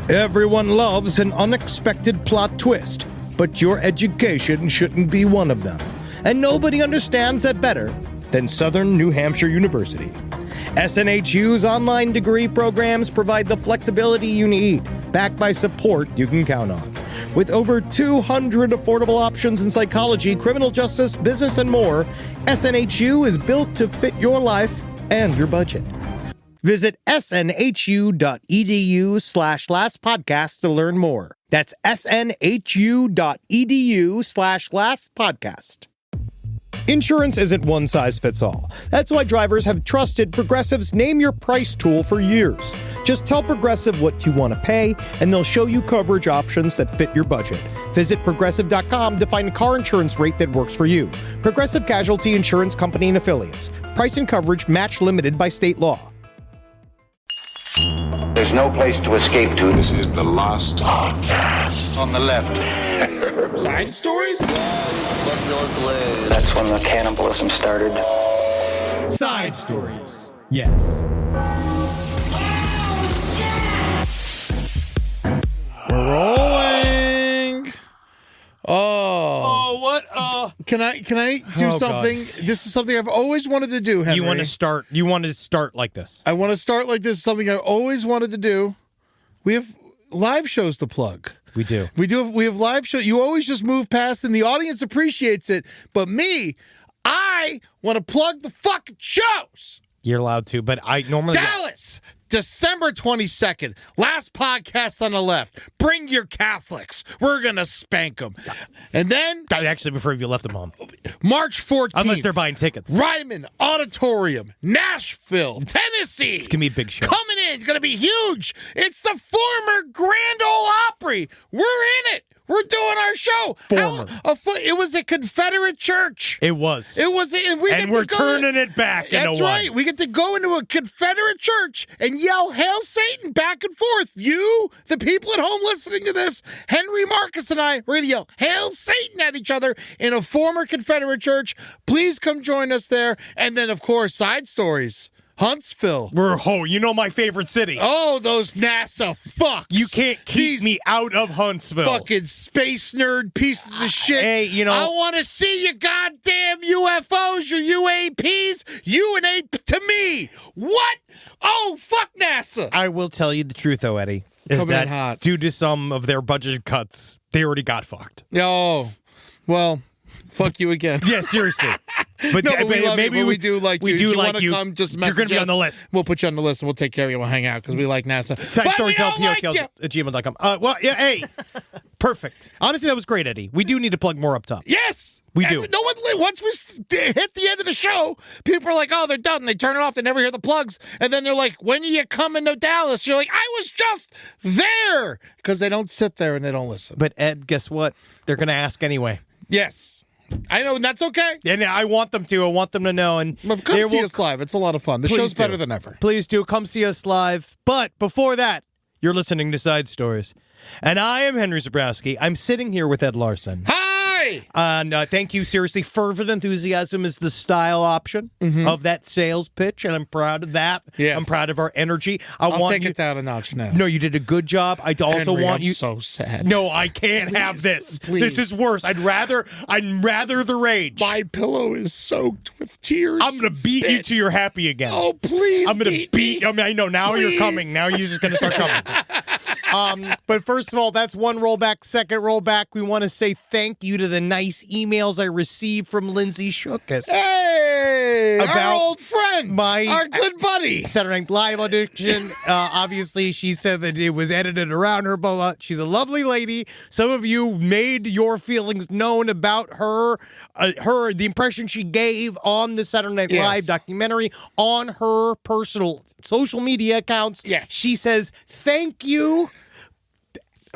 Everyone loves an unexpected plot twist, but your education shouldn't be one of them. And nobody understands that better than Southern New Hampshire University. SNHU's online degree programs provide the flexibility you need, backed by support you can count on. With over 200 affordable options in psychology, criminal justice, business, and more, SNHU is built to fit your life and your budget. Visit snhu.edu/lastpodcast to learn more. That's snhu.edu/lastpodcast. Insurance isn't one size fits all. That's why drivers have trusted Progressive's Name Your Price tool for years. Just tell Progressive what you want to pay, and they'll show you coverage options that fit your budget. Visit Progressive.com to find a car insurance rate that works for you. Progressive Casualty Insurance Company and Affiliates. Price and coverage match limited by state law. There's no place to escape to. This is the last podcast. On the left. Side stories? That's when the cannibalism started. Side stories. Yes. We're rolling. Oh, what? Can I do something? God. This is something I've always wanted to do, Henry. You want to start like this? I want to start like this. Something I always wanted to do. We have live shows to plug. We do. We have live shows. You always just move past, and the audience appreciates it. But me, I want to plug the fucking shows. You're allowed to, but I normally... Dallas, December 22nd. Last podcast on the left. Bring your Catholics. We're going to spank them. And then... I'd actually prefer if you left them home. March 14th. Unless they're buying tickets. Ryman Auditorium, Nashville, Tennessee. It's going to be a big show. Coming in. It's going to be huge. It's the former Grand Ole Opry. We're in it. We're doing our show. Former. It was a Confederate church. It was. It was. And we're turning it back into one. That's right. We get to go into a Confederate church and yell, "Hail Satan," back and forth. You, the people at home listening to this, Henry Marcus and I, we're going to yell, "Hail Satan" at each other in a former Confederate church. Please come join us there. And then, of course, side stories. Huntsville. You know my favorite city. Oh, those NASA fucks. You can't keep me out of Huntsville. Fucking space nerd pieces of shit. Hey, you know. I want to see your goddamn UFOs, your UAPs. UNA to me. What? Oh, fuck NASA. I will tell you the truth, though, Eddie. Is Coming in that hot. due to some of their budget cuts, they already got fucked. Oh, well, fuck you again. Yeah, seriously. But, No, but we love maybe you, but we do like we you. do If you like wanna you. come, just You're message going to be us. on the list. We'll put you on the list and we'll take care of you. We'll hang out because we like NASA. Side stories, But we don't like you. at gmail.com. Well, yeah, hey. Perfect. Honestly, that was great, Eddie. We do need to plug more up top. Yes. We do. No one. Once we hit the end of the show, people are like, "Oh, they're done." They turn it off. They never hear the plugs, and then they're like, "When are you coming to Dallas?" You're like, "I was just there," because they don't sit there and they don't listen. But Ed, guess what? They're going to ask anyway. Yes, I know, and that's okay. And I want them to. I want them to know. And But come see us live. It's a lot of fun. The show's better than ever. Please do. Come see us live. But before that, you're listening to Side Stories. And I am Henry Zabrowski. I'm sitting here with Ed Larson. Hi. And thank you. Seriously, fervent enthusiasm is the style option of that sales pitch, and I'm proud of that. Yes. I'm proud of our energy. I'll take it down a notch now. No, you did a good job. I also Henry, want I'm you. so sad. No, I can't have this. Please. This is worse. I'd rather the rage. My pillow is soaked with tears. I'm gonna beat you till you're happy again. Oh, please. I'm gonna beat beat. me. I mean, I know now Please. you're coming. Now you're just gonna start coming. But first of all, that's one rollback. Second rollback, we want to say thank you to the nice emails I received from Lindsay Shookus. Hey, About our old friend, our good buddy. Saturday Night Live audition. Obviously, she said that it was edited around her, but she's a lovely lady. Some of you made your feelings known about her, the impression she gave on the Saturday Night Live documentary on her personal social media accounts. Yes. She says, thank you.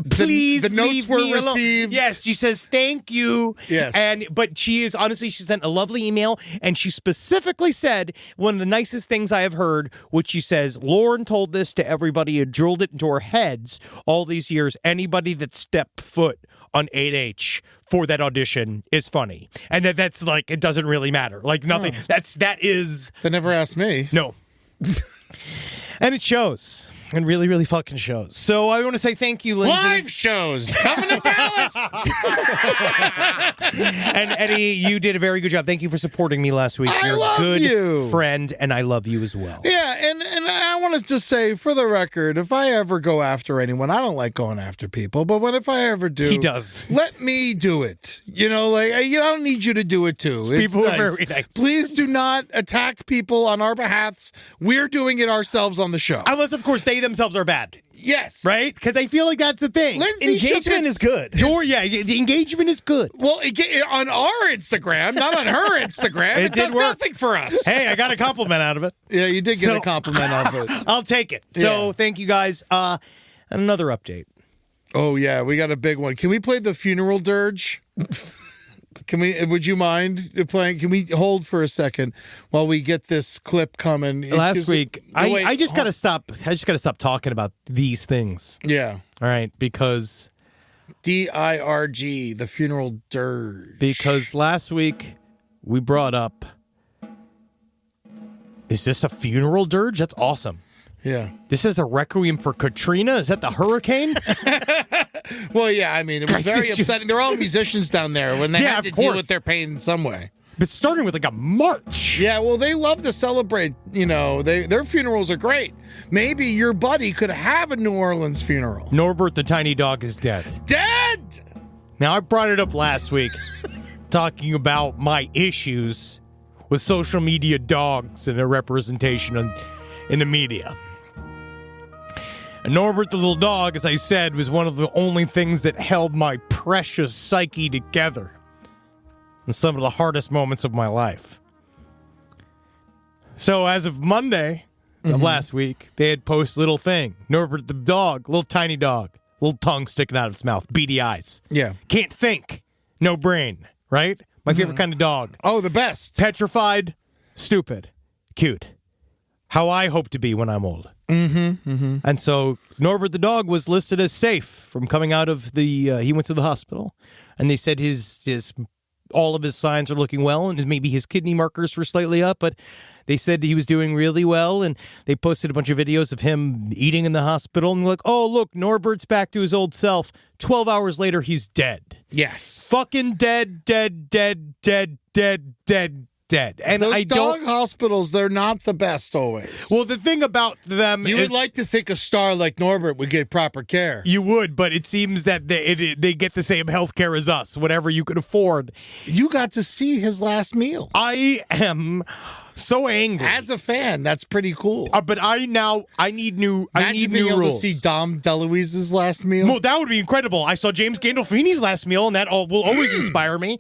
Please the notes leave were me alone. received. Yes, she says thank you. Yes. But she sent a lovely email, and she specifically said one of the nicest things I have heard, which she says, Lauren told this to everybody and drilled it into our heads all these years. Anybody that stepped foot on 8H for that audition is funny. And that's like, it doesn't really matter. Like nothing. That is. They never asked me. No. And it shows. and really, really fucking shows. So I want to say thank you, Lindsay. Live shows coming to Dallas. And Eddie, you did a very good job. Thank you for supporting me last week. You're love a good you. friend, and I love you as well. Yeah, and I want to just say, for the record, if I ever go after anyone, I don't like going after people, but if I ever do, He does. Let me do it. You know, like, I don't need you to do it too. It's People are nice. very nice. Please do not attack people on our behalfs. We're doing it ourselves on the show. Unless, of course, they themselves are bad. Yes. Right? Because I feel like that's the thing. Lindsay shook Engagement his- is good. The engagement is good. Well, on our Instagram, not on her Instagram. It did does work. nothing for us. Hey, I got a compliment out of it. Yeah, you did get a compliment out of it. I'll take it. So thank you guys. Another update. Oh, yeah, we got a big one. Can we play the funeral dirge? Would you mind playing? Can we hold for a second while we get this clip coming? Last week, I just got to stop. I just got to stop talking about these things. Yeah. All right, because DIRG, the funeral dirge. Because last week we brought up, is this a funeral dirge? That's awesome. Yeah. This is a requiem for Katrina? Is that the hurricane? Well, yeah, I mean, it was very upsetting. They're all musicians down there when they had to deal with their pain in some way. But starting with like a march. Yeah, well, they love to celebrate. You know, their funerals are great. Maybe your buddy could have a New Orleans funeral. Norbert the tiny dog is dead. Dead! Now, I brought it up last week, talking about my issues with social media dogs and their representation in the media. And Norbert the little dog, as I said, was one of the only things that held my precious psyche together in some of the hardest moments of my life. So as of Monday of last week, they had posted a little thing. Norbert the dog, little tiny dog, little tongue sticking out of its mouth, beady eyes. Yeah. Can't think, no brain, right? My favorite kind of dog. Oh, the best. Petrified, stupid, cute. How I hope to be when I'm old. And so Norbert the dog was listed as safe from coming out of he went to the hospital, and they said his all of his signs are looking well, and maybe his kidney markers were slightly up, but they said he was doing really well, and they posted a bunch of videos of him eating in the hospital, and like, oh, look, Norbert's back to his old self. 12 hours later, he's dead. Yes. Fucking dead. And Those I dog don't. hospitals, they're not the best always. Well, the thing about them You is would like to think a star like Norbert would get proper care. you would, but it seems that they get the same health care as us, whatever you could afford. You got to see his last meal. I am so angry. As a fan, that's pretty cool. But I need new Imagine being able rules. to see Dom DeLuise's last meal. Well, that would be incredible. I saw James Gandolfini's last meal, and that will always inspire me.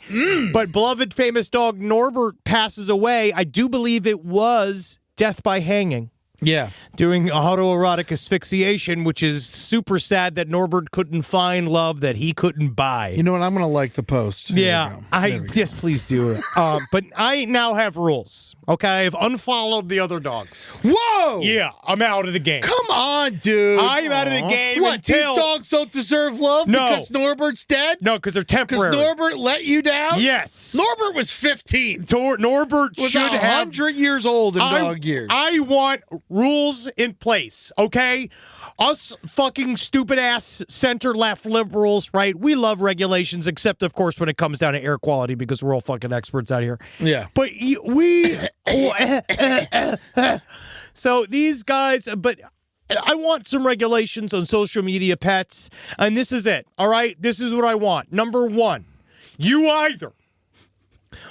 But beloved famous dog Norbert passes away. I do believe it was death by hanging. Yeah. Doing autoerotic asphyxiation, which is super sad that Norbert couldn't find love that he couldn't buy. You know what? I'm going to like the post. Yeah, yes, please do it. But I now have rules. Okay, I've unfollowed the other dogs. Whoa! Yeah, I'm out of the game. Come on, dude. I'm out of the game What, until these dogs don't deserve love No. because Norbert's dead? No, because they're Because temporary. Norbert let you down? Yes. Norbert was 15. Norbert Was should have 100 years old in dog years. I want rules in place, okay? Us fucking stupid ass center left liberals, right? We love regulations, except of course when it comes down to air quality, because we're all fucking experts out here. Yeah. But we so these guys, but I want some regulations on social media pets, and this is it. All right, this is what I want. Number one, you either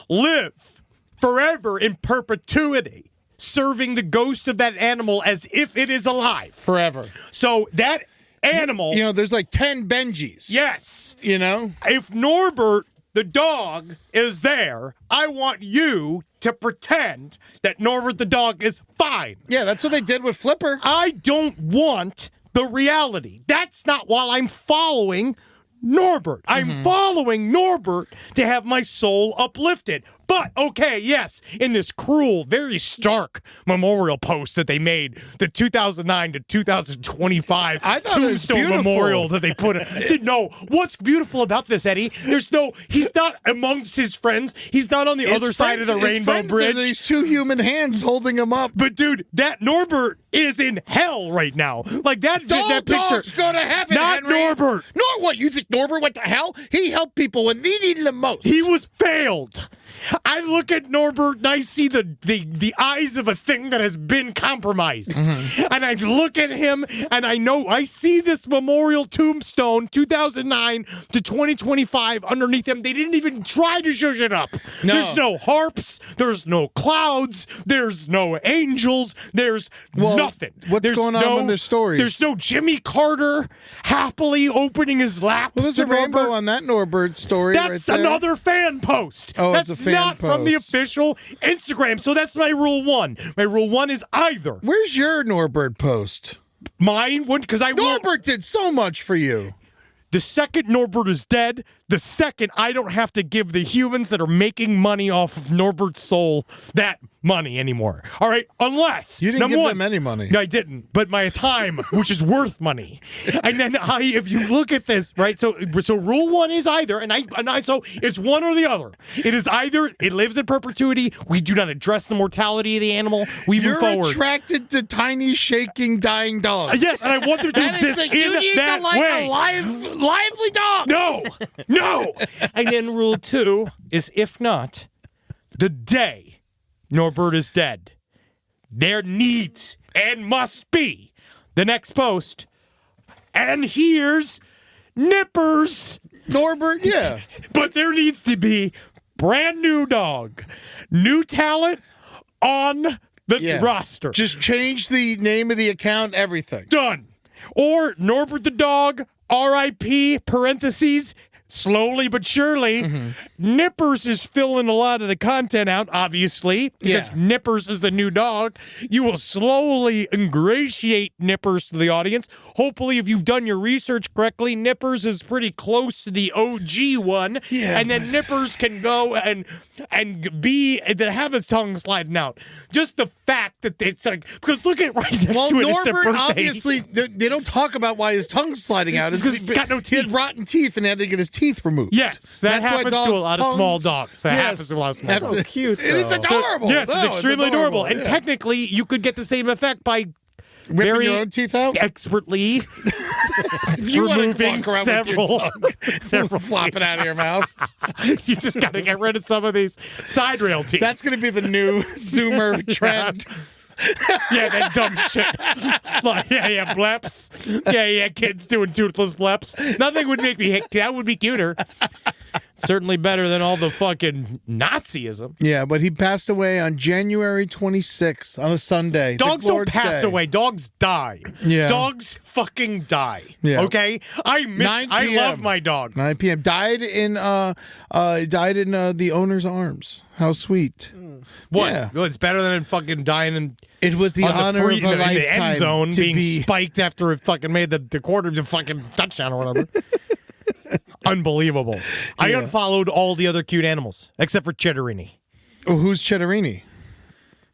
live forever in perpetuity, serving the ghost of that animal as if it is alive. Forever. So that animal, You know, there's like 10 Benjis. yes. You know? If Norbert the dog is there, I want you to pretend that Norbert the dog is fine. Yeah, that's what they did with Flipper. I don't want the reality. That's not while I'm following Norbert. I'm following Norbert to have my soul uplifted. But, okay, yes, in this cruel, very stark memorial post that they made, the 2009 to 2025 tombstone memorial that they put in. No, what's beautiful about this, Eddie? He's not amongst his friends. He's not on the other side of the Rainbow Bridge. These two human hands holding him up. But, dude, that Norbert is in hell right now. Like, that picture. Dogs go to heaven, Not Henry. Norbert. What, you think Norbert went to hell? He helped people when they needed him most. He was failed. I look at Norbert and I see the eyes of a thing that has been compromised. And I look at him and I see this memorial tombstone, 2009 to 2025 underneath him. They didn't even try to zhuzh it up. No. There's no harps. There's no clouds. There's no angels. There's nothing. What's going on in their stories? There's no Jimmy Carter happily opening his lap. Well, there's a rainbow on that Norbert story. That's right there. another fan post. Oh, that's it's a fan not post. from the official Instagram. So that's my rule one. My rule one is either. Where's your Norbert post? Mine wouldn't, because I won't. Norbert did so much for you. The second Norbert is dead, the second I don't have to give the humans that are making money off of Norbert's soul that money anymore. All right? Unless. You didn't give them any money. No, I didn't. But my time, which is worth money. And then if you look at this, right? So rule one is either, so it's one or the other. It is either it lives in perpetuity. We do not address the mortality of the animal. We move forward. You're attracted to tiny, shaking, dying dogs. Yes, and I want them to exist in that way. A lively dog. No. And then rule two is if not, the day Norbert is dead, there needs and must be the next post. And here's Nippers. Norbert, yeah. But there needs to be brand new dog, new talent on the roster. Just change the name of the account, everything. Done. Or Norbert the Dog, R.I.P., parentheses, slowly but surely. Nippers is filling a lot of the content out, obviously, because Nippers is the new dog. You will slowly ingratiate Nippers to the audience. Hopefully, if you've done your research correctly, Nippers is pretty close to the OG one. Yeah. And then Nippers can go and have his tongue sliding out. Just the fact that it's like, because look at right next to it. Well, Norbert, obviously, they don't talk about why his tongue's sliding out. It's because he's got no teeth. He had rotten teeth and had to get his teeth removed. Yes, that happens to a lot of small dogs. That happens to a lot of small dogs. So cute. It is adorable. Yes, it's extremely adorable. And technically, you could get the same effect by ripping your own teeth out expertly removing several flopping out of your mouth. You just got to get rid of some of these side rail teeth. That's going to be the new Zoomer trend. Yeah, that dumb shit. Bleps. Yeah, kids doing toothless bleps. Nothing would make me that would be cuter. Certainly better than all the fucking Nazism. Yeah, but he passed away on January 26th on a Sunday. Dogs don't pass away. Dogs die. Yeah. Dogs fucking die. Yeah. Okay? I love my dogs. 9 p.m. Died in the owner's arms. How sweet. What? Yeah. Well, it's better than fucking dying in it was the honor of a lifetime in the end zone to being be spiked after it fucking made the quarter to fucking touchdown or whatever. Unbelievable. I unfollowed all the other cute animals except for Cheddarini. Oh, who's Cheddarini?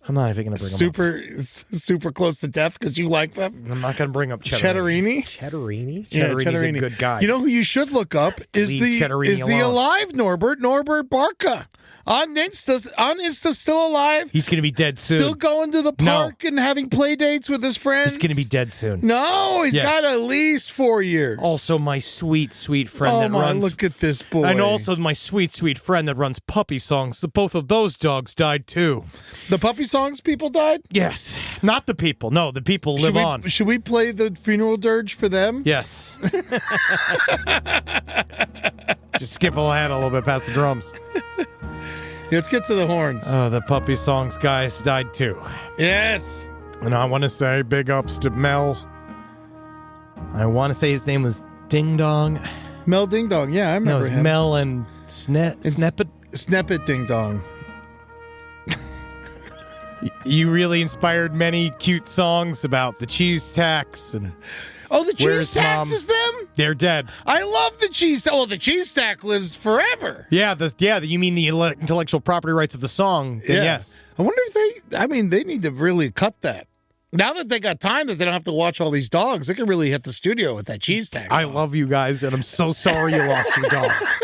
I'm not even going to bring them up. Super close to death because you like them? I'm not going to bring up Cheddarini. Cheddarini? Cheddarini's a good guy. You know who you should look up is the alive Norbert Barca. On Insta, still alive. He's going to be dead soon. Still going to the park and having play dates with his friends. He's going to be dead soon. No, he's got at least 4 years. Also, my sweet, sweet friend look at this boy. And also my sweet, sweet friend that runs Puppy Songs. Both of those dogs died too. The Puppy Songs people died? Yes. Not the people. No, the people live on. Should we play the funeral dirge for them? Yes. Just skip ahead a little bit past the drums. Let's get to the horns. Oh, the Puppy Songs guys died too. Yes. And I want to say big ups to Mel. I want to say his name was Ding Dong. Mel Ding Dong. Yeah, I remember him. Mel and Sneppet. Sneppet Ding Dong. You really inspired many cute songs about the cheese tax and Oh, the cheese Where's stacks Mom? is them? They're dead. I love the cheese stack. Well, the cheese stack lives forever. Yeah, you mean the intellectual property rights of the song? Then yes. I wonder if they need to really cut that. Now that they got time that they don't have to watch all these dogs, they can really hit the studio with that cheese tax. I love you guys, and I'm so sorry you lost your dogs.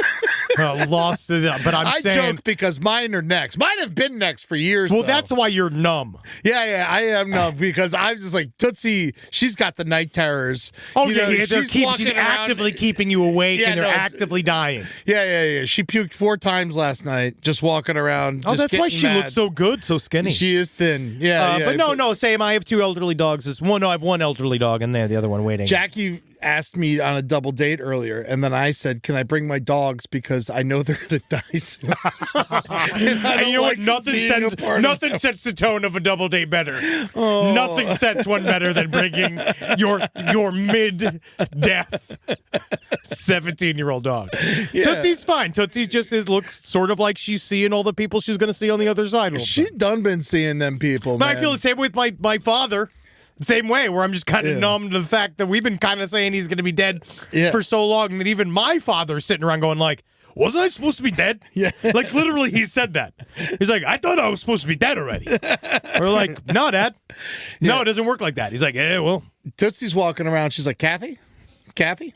Lost it, but I saying... joke because mine are next. Mine have been next for years. Well, though. that's why you're numb. Yeah, I am numb because I'm just like, Tootsie, she's got the night terrors. Oh, You know, yeah, she's walking around- actively keeping you awake, Yeah, and they're no, it's- actively dying. Yeah. She puked 4 times last night just walking around. Oh, just that's why getting she mad. looks so good, so skinny. She is thin. Yeah. But no, same. I have 2 elderly dogs. I have 1 elderly dog in there, the other one waiting. Jackie asked me on a double date earlier, and then I said, "Can I bring my dogs because I know they're going to die soon." And you know what? Nothing sets the tone of a double date better. Oh. Nothing sets one better than bringing your mid-death 17-year-old dog. Yeah. Tootsie's fine. Tootsie's just looks sort of like she's seeing all the people she's going to see on the other side. She's done been seeing them people, But man. I feel the same with my father. Same way, where I'm just kind of numb to the fact that we've been kind of saying he's going to be dead for so long that even my father's sitting around going like, wasn't I supposed to be dead? Yeah. Like, literally, he said that. He's like, I thought I was supposed to be dead already. We're like, no, Dad. No, it doesn't work like that. He's like, well. Tootsie's walking around. She's like, Kathy?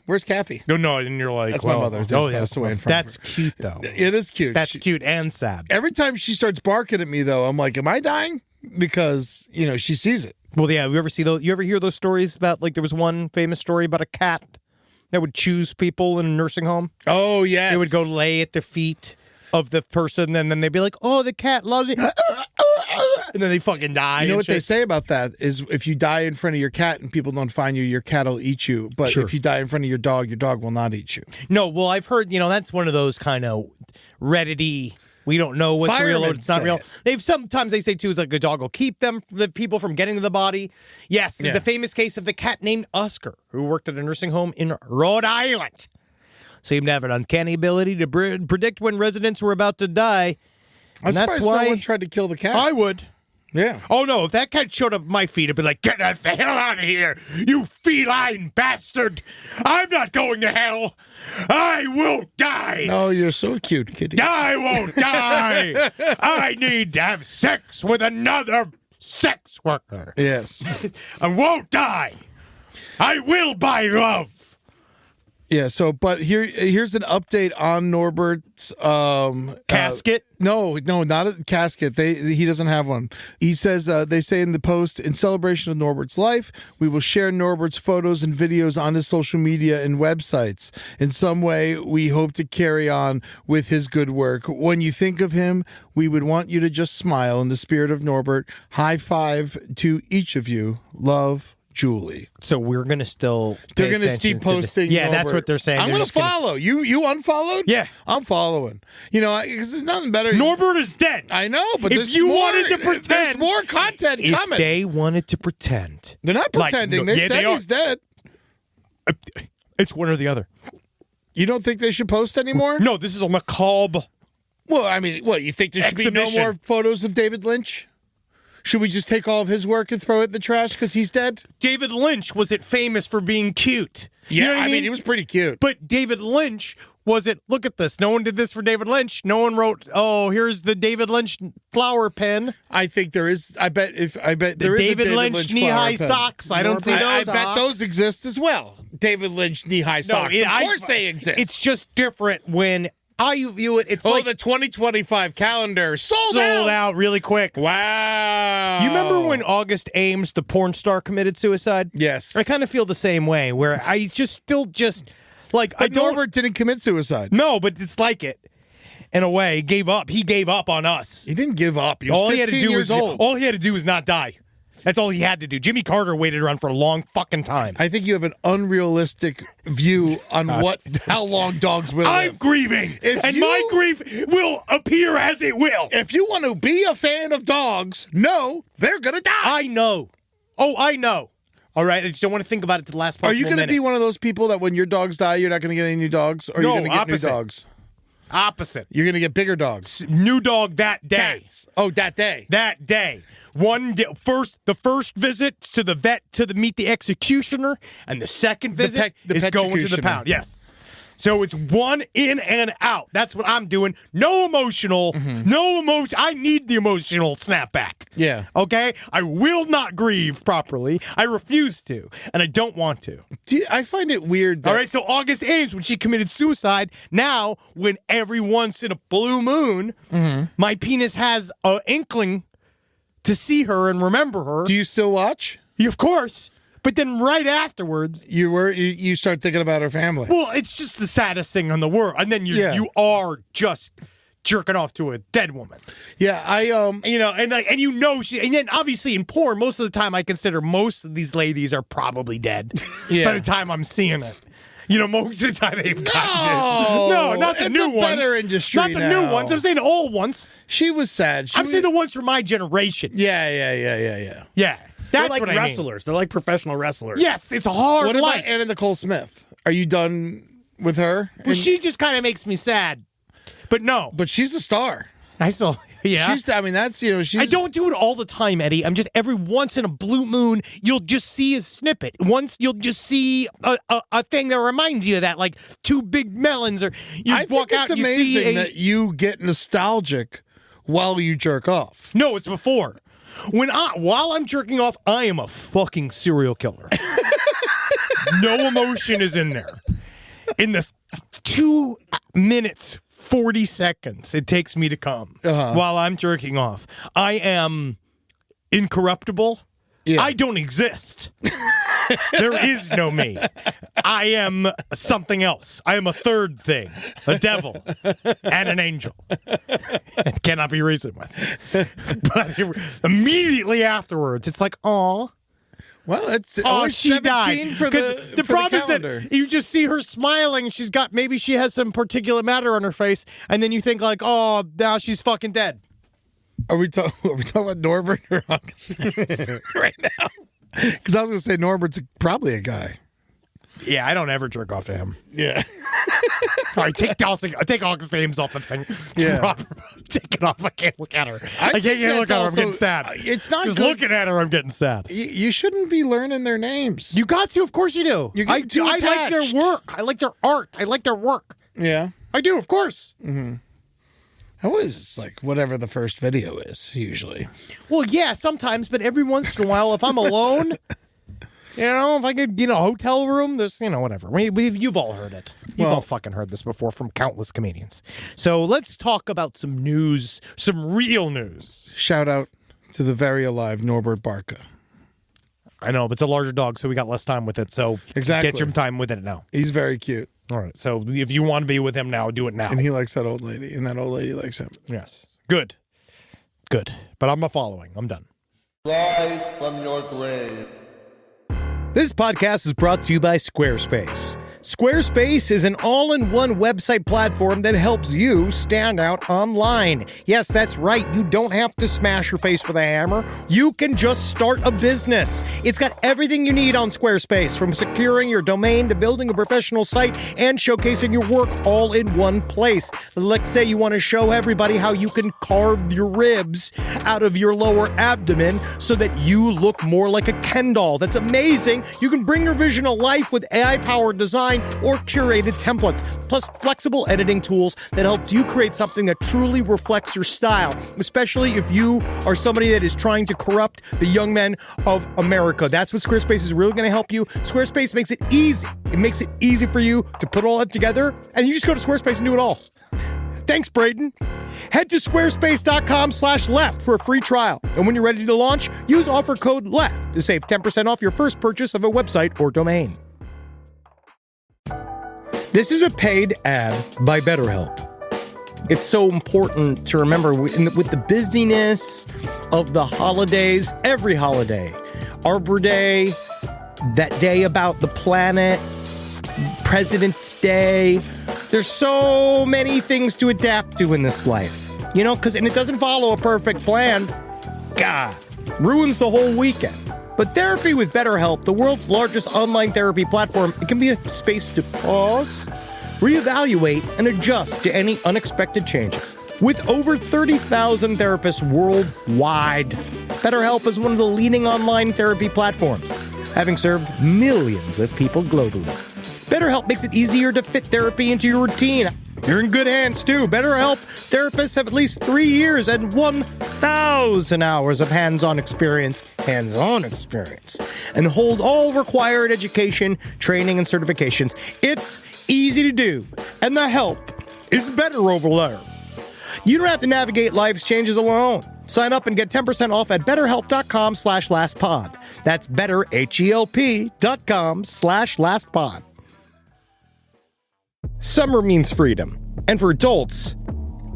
Where's Kathy? No, and you're like, That's well, my mother. Passed away in front of that's her. cute, though. It is cute. That's cute and sad. Every time she starts barking at me, though, I'm like, am I dying? Because, she sees it. Well, yeah, you ever hear those stories about, like, there was one famous story about a cat that would choose people in a nursing home? Oh, yes. They would go lay at the feet of the person, and then they'd be like, oh, the cat loves it. And then they fucking die. You know and what shit. they say about that is if you die in front of your cat and people don't find you, your cat will eat you. But Sure. if you die in front of your dog will not eat you. No, well, I've heard, that's one of those kind of Reddit-y, we don't know what's real or it's not real. Sometimes they say, too, it's like a dog will keep the people from getting to the body. Yes, Yeah. the famous case of the cat named Oscar, who worked at a nursing home in Rhode Island. Seemed to have an uncanny ability to predict when residents were about to die. I'm And that's surprised why no one tried to kill the cat. I would. Yeah. Oh, no, if that cat showed up at my feet, I'd be like, get the hell out of here, you feline bastard. I'm not going to hell. I won't die. Oh, you're so cute, kitty. I won't die. I need to have sex with another sex worker. Yes. I won't die. I will by love. Yeah, but here's an update on Norbert's Casket? No, not a casket. He doesn't have one. He says they say in the post, in celebration of Norbert's life, we will share Norbert's photos and videos on his social media and websites. In some way, we hope to carry on with his good work. When you think of him, we would want you to just smile in the spirit of Norbert. High five to each of you. Love, Julie. So we're going to still They're going to keep posting. Yeah, Norbert. that's what they're saying. I'm going to follow. You unfollowed? Yeah. I'm following. Because there's nothing better. Norbert is dead. I know, but if there's you more, wanted to pretend. there's more content if coming. they wanted to pretend. They're not pretending. They said he's dead. It's one or the other. You don't think they should post anymore? No, this is a macabre. Well, I mean, what, you think there should be no Exhibition. more photos of David Lynch? Should we just take all of his work and throw it in the trash because he's dead? David Lynch wasn't famous for being cute. Yeah, You know what I mean, he was pretty cute. But David Lynch wasn't. Look at this. No one did this for David Lynch. No one wrote, oh, here's the David Lynch flower pen. I think there is. I bet there is a David Lynch knee-high flower pen. socks. I don't see those. I bet those exist as well. David Lynch knee-high socks. Of course they exist. It's just different when I view it. It's like the 2025 calendar sold out really quick. Wow. You remember when August Ames, the porn star, committed suicide? Yes. I kind of feel the same way, where I still like I But don't. Norbert didn't commit suicide. No, but it's like it. In a way, gave up. He gave up on us. He didn't give up. He was 15 years old. All he had to do was not die. That's all he had to do. Jimmy Carter waited around for a long fucking time. I think you have an unrealistic view on how long dogs will I'm live. grieving, my grief will appear as it will. If you want to be a fan of dogs, no, they're going to die. I know. Oh, I know. All right, I just don't want to think about it to the last possible Are you going to minute. be one of those people that when your dogs die, you're not going to get any new dogs? Or are you No, going to get opposite. new dogs? Opposite. You're going to get bigger dogs. New dog that day. Cats. Oh, that day. That day. The first visit to the vet to meet the executioner, and the second visit is going to the pound. Yes. So it's one in and out. That's what I'm doing. No emotional. No emotion. I need the emotional snapback. Yeah. Okay? I will not grieve properly. I refuse to, and I don't want to. I find it weird that... All right, so August Ames, when she committed suicide, now, when every once in a blue moon, my penis has an inkling to see her and remember her. Do you still watch? Of course. But then right afterwards... You start thinking about her family. Well, it's just the saddest thing in the world. And then you are just jerking off to a dead woman. Yeah, and then obviously in porn, most of the time I consider most of these ladies are probably dead by the time I'm seeing it. Most of the time they've gotten this. No, not the new ones. Better industry not the new ones. I'm saying the old ones. She was sad. I'm saying the ones from my generation. Yeah. Yeah. They're like wrestlers. They're like professional wrestlers. Yes, it's a hard What life. about Anna Nicole Smith? Are you done with her? Well, she just kind of makes me sad. But no. But she's a star. I still, yeah. She's I don't do it all the time, Eddie. I'm just every once in a blue moon, you'll just see a snippet. Once you'll just see a thing that reminds you of that, like two big melons, or I think it's amazing that you get nostalgic while you jerk off. No, it's before. While I'm jerking off, I am a fucking serial killer. No emotion is in there. In the 2 minutes, 40 seconds it takes me to come while I'm jerking off, I am incorruptible. Yeah. I don't exist. There is no me. I am something else. I am a third thing, a devil and an angel. It cannot be reasoned with. But immediately afterwards, it's like, aw. Well, it's always she 17 died. for the problem calendar. is that you just see her smiling. Maybe she has some particulate matter on her face, and then you think like, oh, now she's fucking dead. Are we talking about Norbert or August right now? Because I was going to say Norbert's probably a guy. Yeah, I don't ever jerk off to him. Yeah. All right, take August Ames off the thing. Yeah. Take it off. I can't look at her. I can't look at her. I'm getting sad. It's not just good. Looking at her, I'm getting sad. You shouldn't be learning their names. You got to. Of course you do. I like their work. I like their art. I like their work. Yeah. I do, of course. Mm-hmm. Always, it's like whatever the first video is, usually. Well, yeah, sometimes, but every once in a while, if I'm alone, if I get in a hotel room, there's, whatever. You've all heard it. You've all fucking heard this before from countless comedians. So let's talk about some news, some real news. Shout out to the very alive Norbert Barca. I know, but it's a larger dog, so we got less time with it. So exactly. Get your time with it now. He's very cute. All right, so if you want to be with him now, do it now. And he likes that old lady, and that old lady likes him. Yes. Good. But I'm not following. I'm done. Rise from your grave. This podcast is brought to you by Squarespace. Squarespace is an all-in-one website platform that helps you stand out online. Yes, that's right. You don't have to smash your face with a hammer. You can just start a business. It's got everything you need on Squarespace, from securing your domain to building a professional site and showcasing your work all in one place. Let's say you want to show everybody how you can carve your ribs out of your lower abdomen so that you look more like a Ken doll. That's amazing. You can bring your vision to life with AI-powered design or curated templates, plus flexible editing tools that helps you create something that truly reflects your style, especially if you are somebody that is trying to corrupt the young men of America. That's what Squarespace is really going to help you. Squarespace makes it easy. It makes it easy for you to put all that together, and you just go to Squarespace and do it all. Thanks, Braden. Head to squarespace.com/left for a free trial. And when you're ready to launch, use offer code LEFT to save 10% off your first purchase of a website or domain. This is a paid ad by BetterHelp. It's so important to remember with the busyness of the holidays, every holiday, Arbor Day, that day about the planet, President's Day. There's so many things to adapt to in this life, and it doesn't follow a perfect plan. God, ruins the whole weekend. But therapy with BetterHelp, the world's largest online therapy platform, it can be a space to pause, reevaluate, and adjust to any unexpected changes. With over 30,000 therapists worldwide, BetterHelp is one of the leading online therapy platforms, having served millions of people globally. BetterHelp makes it easier to fit therapy into your routine. You're in good hands, too. BetterHelp therapists have at least 3 years and 1,000 hours of hands-on experience, and hold all required education, training, and certifications. It's easy to do, and the help is better over there. You don't have to navigate life's changes alone. Sign up and get 10% off at betterhelp.com/lastpod. That's betterhelp.com/lastpod. Summer means freedom. And for adults,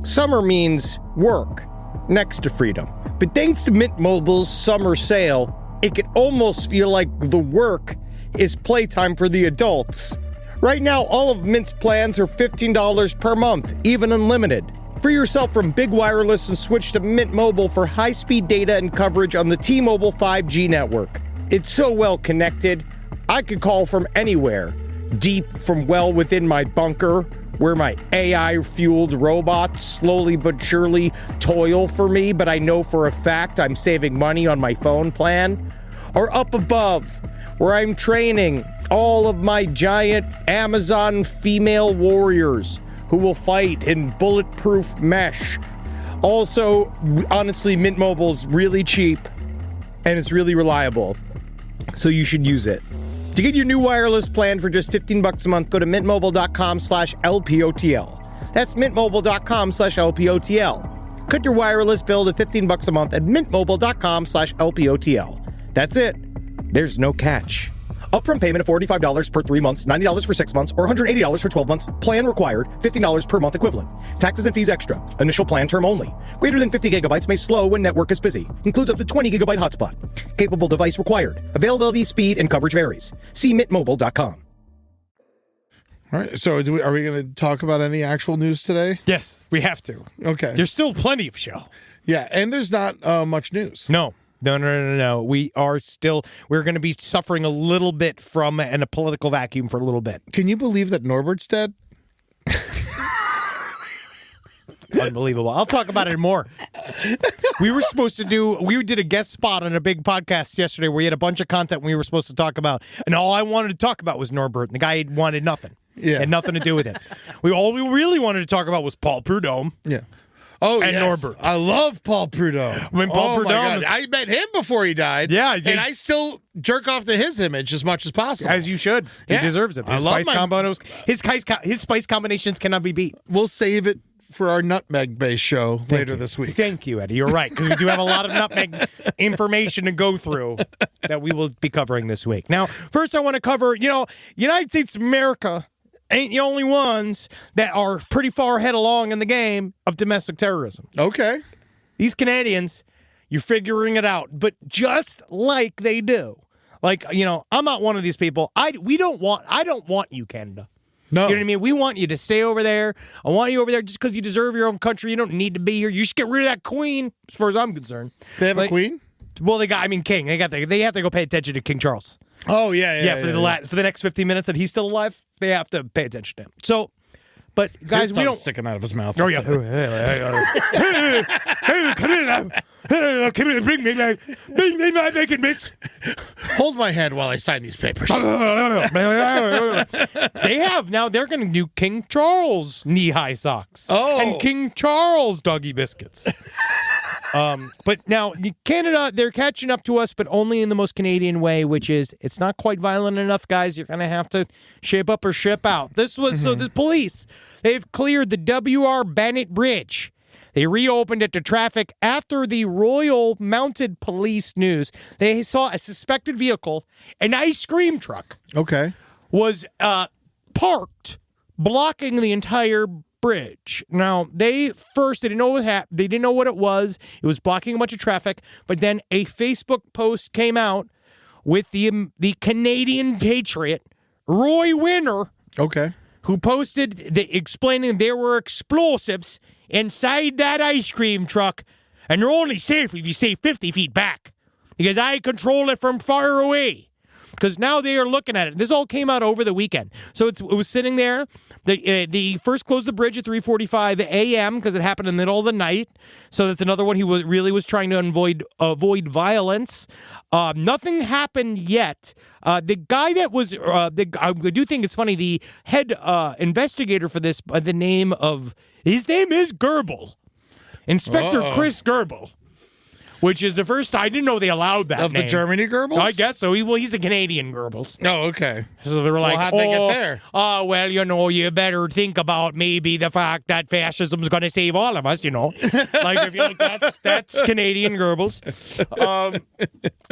summer means work next to freedom. But thanks to Mint Mobile's summer sale, it can almost feel like the work is playtime for the adults. Right now, all of Mint's plans are $15 per month, even unlimited. Free yourself from big wireless and switch to Mint Mobile for high-speed data and coverage on the T-Mobile 5G network. It's so well connected, I could call from anywhere. Deep from well within my bunker, where my AI-fueled robots slowly but surely toil for me, but I know for a fact I'm saving money on my phone plan. Or up above, where I'm training all of my giant Amazon female warriors who will fight in bulletproof mesh. Also, honestly, Mint Mobile's really cheap and it's really reliable, so you should use it. To get your new wireless plan for just $15 a month, go to mintmobile.com/LPOTL. That's mintmobile.com/LPOTL. Cut your wireless bill to $15 a month at mintmobile.com/LPOTL. That's it. There's no catch. Upfront payment of $45 per 3 months, $90 for 6 months, or $180 for 12 months. Plan required, $15 per month equivalent. Taxes and fees extra. Initial plan term only. Greater than 50 gigabytes may slow when network is busy. Includes up to 20 gigabyte hotspot. Capable device required. Availability, speed, and coverage varies. See mintmobile.com. All right, so are we going to talk about any actual news today? Yes, we have to. Okay. There's still plenty of show. Yeah, and there's not much news. No. We're going to be suffering a little bit from a political vacuum for a little bit. Can you believe that Norbert's dead? Unbelievable. I'll talk about it more. We did a guest spot on a big podcast yesterday where we had a bunch of content we were supposed to talk about. And all I wanted to talk about was Norbert. And the guy wanted nothing. Yeah. Had nothing to do with it. All we really wanted to talk about was Paul Prudhomme. Yeah. Oh, and yes. Norbert. I love Paul Prudhomme. Paul Prudhomme I met him before he died. Yeah. And I still jerk off to his image as much as possible. As you should. He deserves it. His spice combinations cannot be beat. We'll save it for our nutmeg-based show later this week. Thank you, Eddie. You're right, because we do have a lot of nutmeg information to go through that we will be covering this week. Now, first I want to cover, United States of America ain't the only ones that are pretty far ahead along in the game of domestic terrorism. Okay. These Canadians, you're figuring it out, but just like they do. Like, I'm not one of these people. I don't want you, Canada. No. You know what I mean? We want you to stay over there. I want you over there just because you deserve your own country. You don't need to be here. You should get rid of that queen, as far as I'm concerned. They have a queen? Well, king. They have to go pay attention to King Charles. Oh, yeah. For the next 15 minutes that he's still alive, they have to pay attention to him. So, but guys, we don't sticking out of his mouth. Oh yeah. Hey, come in now. Come in and bring me my bacon bits. Hold my hand while I sign these papers. They have now. They're going to do King Charles knee-high socks. And King Charles doggy biscuits. But now Canada, they're catching up to us, but only in the most Canadian way, which is it's not quite violent enough, guys. You're going to have to shape up or ship out. This was so the police, they've cleared the W.R. Bennett Bridge. They reopened it to traffic after the Royal Mounted Police news. They saw a suspected vehicle, an ice cream truck. Okay. Was parked, blocking the entire bridge. Now, they didn't know what happened. They didn't know what it was. It was blocking a bunch of traffic. But then a Facebook post came out with the Canadian patriot, Roy Winner. Okay. Who posted explaining there were explosives inside that ice cream truck, and they're only safe if you stay 50 feet back because I control it from far away. because now they are looking at it. This all came out over the weekend. So it was sitting there. They first closed the bridge at 3:45 a.m. because it happened in the middle of the night. So that's another one. He really was trying to avoid violence. Nothing happened yet. The guy that was, I do think it's funny, the head investigator for this, by the name of, his name is Gerbil. Inspector Chris Gerbil. Which is the first, I didn't know they allowed that Of name. the Germany Goebbels? I guess so. He's the Canadian Goebbels. Oh, okay. So they were like, how'd they get there? Oh, well, you better think about maybe the fact that fascism's going to save all of us, Like, if you're like, that's Canadian Goebbels.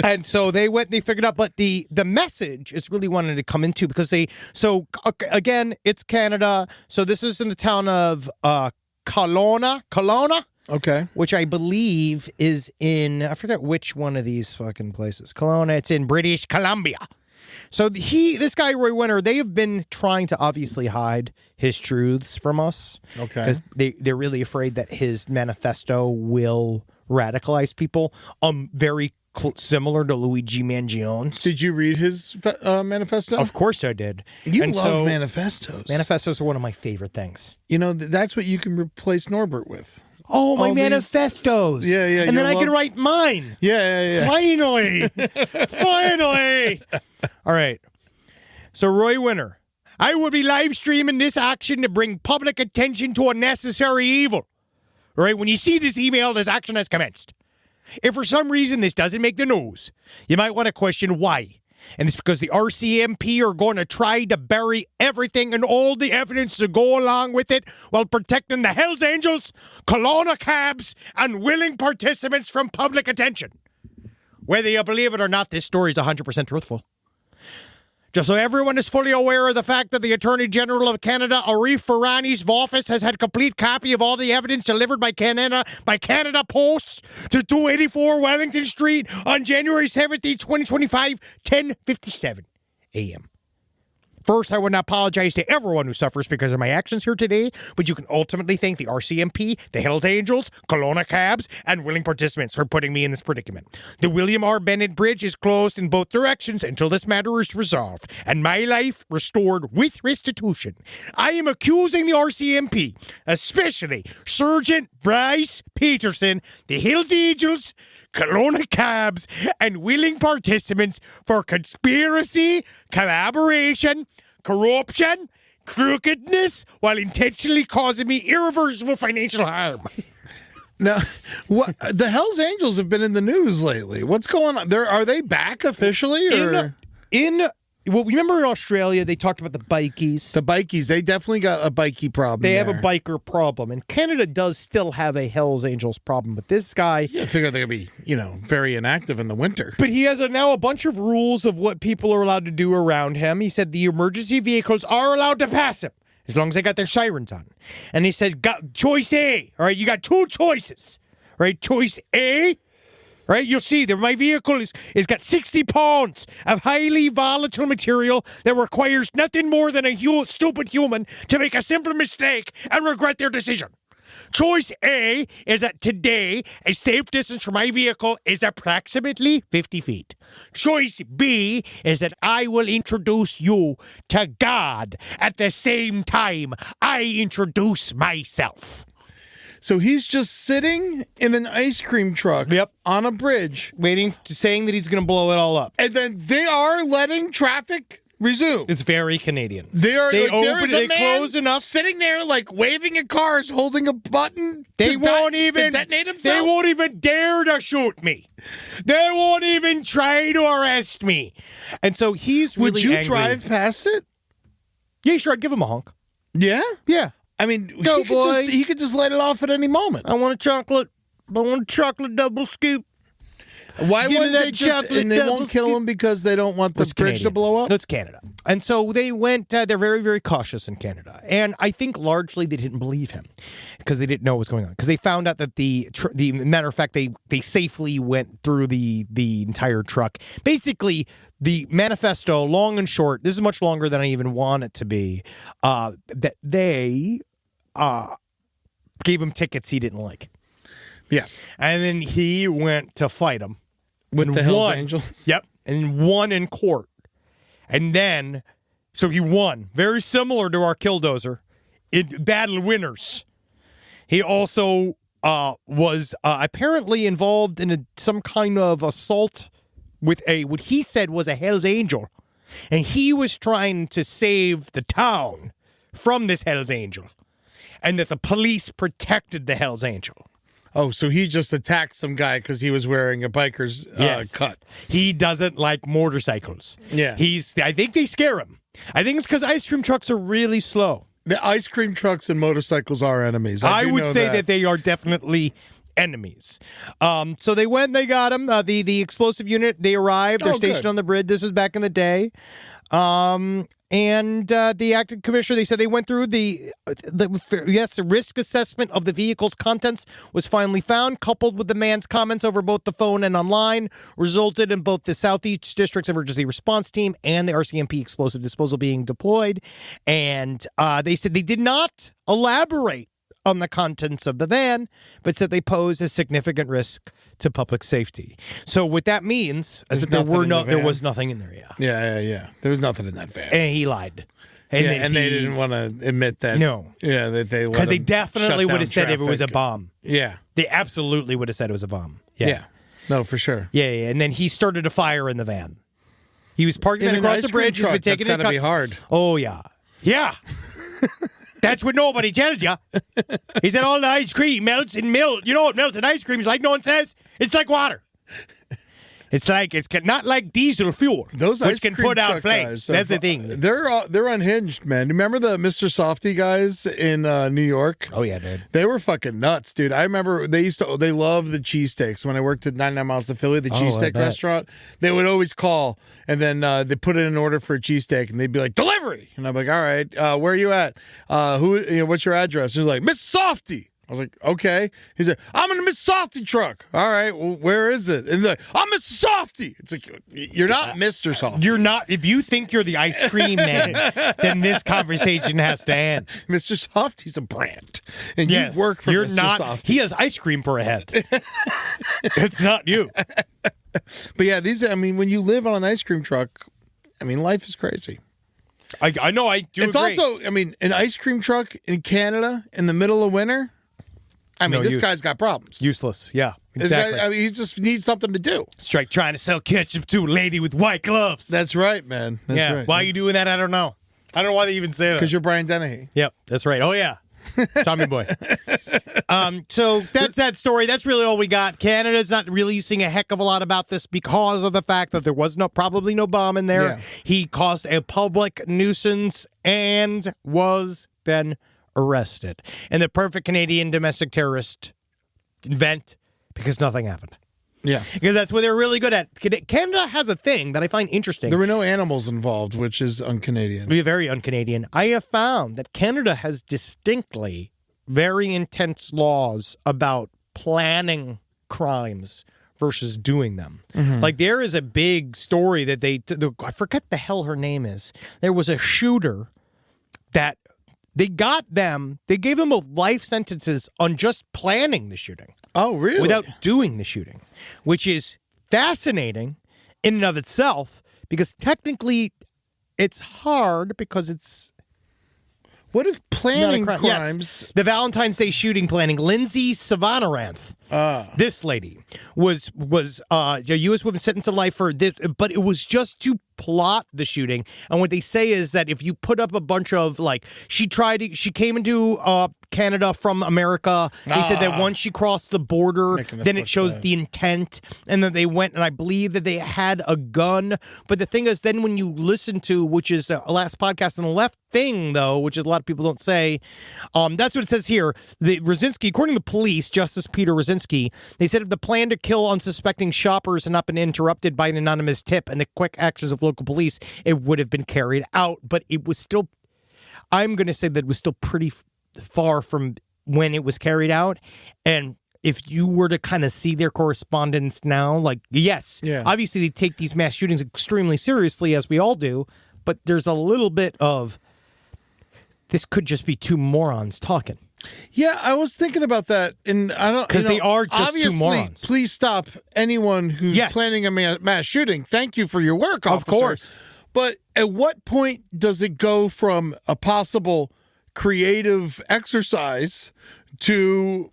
And so they figured out, but the message is really wanted to come into because again, it's Canada. So this is in the town of Kelowna. Okay. Which I believe is in, I forget which one of these fucking places. Kelowna, it's in British Columbia. So this guy, Roy Winter, they have been trying to obviously hide his truths from us. Okay. Because they're really afraid that his manifesto will radicalize people. Very similar to Luigi Mangione's. Did you read his manifesto? Of course I did. You love manifestos. Manifestos are one of my favorite things. That's what you can replace Norbert with. Oh, my All manifestos. Yeah. And then I can write mine. Yeah. Finally. All right. So, Roy Winter, I will be live streaming this action to bring public attention to a necessary evil. All right. When you see this email, this action has commenced. If for some reason this doesn't make the news, you might want to question why. And it's because the RCMP are going to try to bury everything and all the evidence to go along with it while protecting the Hells Angels, Kelowna cabs, and willing participants from public attention. Whether you believe it or not, this story is 100% truthful. Just so everyone is fully aware of the fact that the Attorney General of Canada, Arif Farani's office, has had complete copy of all the evidence delivered by Canada Post to 284 Wellington Street on January 17, 2025, 10:57 a.m. First, I would not apologize to everyone who suffers because of my actions here today, but you can ultimately thank the RCMP, the Hells Angels, Kelowna cabs, and willing participants for putting me in this predicament. The William R. Bennett Bridge is closed in both directions until this matter is resolved, and my life restored with restitution. I am accusing the RCMP, especially Sergeant Bryce Peterson, the Hells Angels, Kelowna cabs, and willing participants for conspiracy, collaboration, corruption, crookedness, while intentionally causing me irreversible financial harm. Now, what the Hells Angels have been in the news lately. What's going on? Are they back officially? Or? Well, remember in Australia, they talked about the bikies. The bikies, they definitely got a bikie problem. They have a biker problem. And Canada does still have a Hells Angels problem. But this guy... I figure they're going to be, very inactive in the winter. But he has now a bunch of rules of what people are allowed to do around him. He said the emergency vehicles are allowed to pass him as long as they got their sirens on. And he said, choice A. All right, you got two choices. Right, choice A... Right, you'll see that my vehicle is got 60 pounds of highly volatile material that requires nothing more than a stupid human to make a simple mistake and regret their decision. Choice A is that today a safe distance from my vehicle is approximately 50 feet. Choice B is that I will introduce you to God at the same time I introduce myself. So he's just sitting in an ice cream truck on a bridge. Saying that he's going to blow it all up. And then they are letting traffic resume. It's very Canadian. They close enough. Sitting there waving at cars, holding a button to detonate himself. They won't even dare to shoot me. They won't even try to arrest me. And so he's really Would you angry. drive past it? Yeah, sure. I'd give him a honk. Yeah? Yeah. I mean, Go, boy. He could just let it off at any moment. I want a chocolate double scoop. Why Give me wouldn't that they just, chocolate and they double won't kill him because they don't want the bridge to blow up? That's Canada. And so they went, they're very, very cautious in Canada. And I think largely they didn't believe him because they didn't know what was going on. Because they found out that the matter of fact, they safely went through the entire truck. Basically, the manifesto, long and short, this is much longer than I even want it to be, that they gave him tickets he didn't like. Yeah. And then he went to fight him. With the Hells Angels? Yep. And won in court. And then, so he won. Very similar to our Killdozer in Battle Winners. He also was apparently involved in some kind of assault with what he said was a Hell's Angel. And he was trying to save the town from this Hell's Angel. And that the police protected the Hell's Angel. Oh, so he just attacked some guy because he was wearing a biker's cut. He doesn't like motorcycles. Yeah. I think they scare him. I think it's because ice cream trucks are really slow. The ice cream trucks and motorcycles are enemies. I would say that they are definitely enemies. So they went, they got him. The explosive unit, they arrived. They're stationed on the bridge. This was back in the day. And the acting commissioner, they said they went through the risk assessment of the vehicle's contents was finally found, coupled with the man's comments over both the phone and online, resulted in both the Southeast District's emergency response team and the RCMP explosive disposal being deployed. And they said they did not elaborate on the contents of the van, but said they pose a significant risk to public safety. So what that means is that there was nothing in there. Yeah. There was nothing in that van. And he lied. And they didn't want to admit that. No. Yeah, that they because they definitely would have said if it was a bomb. Yeah. They absolutely would have said it was a bomb. Yeah. No, for sure. Yeah. And then he started a fire in the van. He was parking across the bridge. He's been taking That's got to be hard. Oh, yeah. Yeah. That's what nobody tells you. He said all the ice cream melts in milk. You know what melts in ice cream is like? No one says. It's like water. It's not like diesel fuel, those which can put out flames. That's the thing. They're unhinged, man. Remember the Mr. Softy guys in New York? Oh yeah, dude. They were fucking nuts, dude. I remember they loved the cheesesteaks. When I worked at 99 Miles to Philly, the cheesesteak restaurant, they would always call and then they put in an order for a cheesesteak and they'd be like, delivery. And I'm like, all right, where are you at? What's your address? And he's like, Miss Softy. I was like, okay. He said, I'm in the Miss Softy truck. All right, well, where is it? And they're like, I'm Mr. Softy. It's like, you're not Mr. Softy. You're not. If you think you're the ice cream man, then this conversation has to end. Mr. Softy's a brand. And yes, you work for you're Mr. not, Softy. He has ice cream for a head. It's not you. But yeah, when you live on an ice cream truck, life is crazy. I know, I do It's agree. also, an ice cream truck in Canada in the middle of winter. This guy's got problems. Useless. Yeah, exactly. This guy, he just needs something to do. It's like trying to sell ketchup to a lady with white gloves. That's right, man. That's right. Why are you doing that? I don't know. I don't know why they even say that. Because you're Brian Dennehy. Yep, that's right. Oh, yeah. Tommy boy. So that's that story. That's really all we got. Canada's not releasing a heck of a lot about this because of the fact that there was probably no bomb in there. Yeah. He caused a public nuisance and was then arrested. And the perfect Canadian domestic terrorist event because nothing happened. Yeah. Because that's what they're really good at. Canada has a thing that I find interesting. There were no animals involved, which is un-Canadian. We're very un-Canadian. I have found that Canada has distinctly very intense laws about planning crimes versus doing them. Mm-hmm. Like there is a big story that I forget the hell her name is. There was a shooter that they gave them life sentences on just planning the shooting. Oh, really? Without doing the shooting, which is fascinating in and of itself because technically it's hard because it's... What if planning crimes... Yes, the Valentine's Day shooting planning. Lindsay Savanaranth, this lady, was a U.S. woman sentenced to life for this, but it was just to plot the shooting. And what they say is that if you put up a bunch of, she came into Canada from America. They said that once she crossed the border, then it shows the intent. And then they went, and I believe that they had a gun. But the thing is, then when you listen to, which is the last podcast on the left thing, though, which is a lot of people don't say, that's what it says here. The Rosinski, according to the police, Justice Peter Rosinski, they said if the plan to kill unsuspecting shoppers had not been interrupted by an anonymous tip and the quick actions of local police, it would have been carried out. But it was still, I'm going to say that it was still pretty far from when it was carried out. And if you were to kind of see their correspondence now, obviously they take these mass shootings extremely seriously, as we all do, but there's a little bit of, this could just be two morons talking. Yeah, I was thinking about that, and I don't, because they are just two morons. Please stop anyone who's planning a mass shooting. Thank you for your work, officer. Of course. But at what point does it go from a possible creative exercise to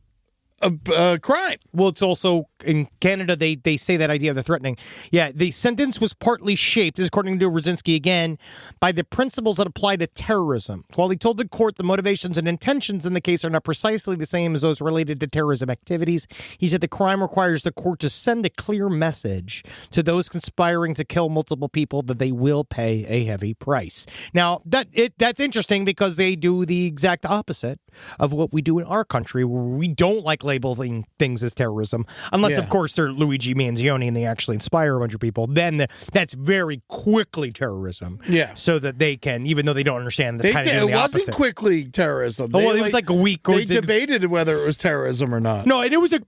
a crime? Well, it's also in Canada, they say that idea of the threatening. Yeah, the sentence was partly shaped, this is according to Rosinski again, by the principles that apply to terrorism. While he told the court the motivations and intentions in the case are not precisely the same as those related to terrorism activities, he said the crime requires the court to send a clear message to those conspiring to kill multiple people that they will pay a heavy price. Now, that's interesting because they do the exact opposite of what we do in our country, where we don't like labeling things as terrorism, unless, of course, they're Luigi Manzioni and they actually inspire a bunch of people. Then that's very quickly terrorism. Yeah. So that they can, even though they don't understand, that's kind of doing the opposite. It wasn't quickly terrorism. Well, it was like a week. They debated whether it was terrorism or not. No, and it was a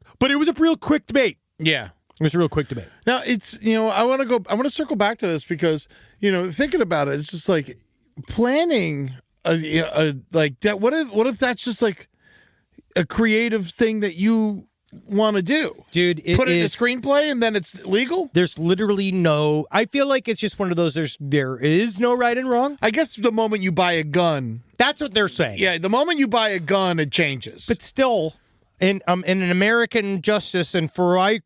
real quick debate. Yeah. It was a real quick debate. Now, it's, I want to circle back to this because, thinking about it, it's just like planning like that. What if that's just like a creative thing that you want to do, dude? Put it in a screenplay and then it's legal. There's literally no. I feel like it's just one of those. There is no right and wrong. I guess the moment you buy a gun, that's what they're saying. Yeah, the moment you buy a gun, it changes. But still, in an American justice, and I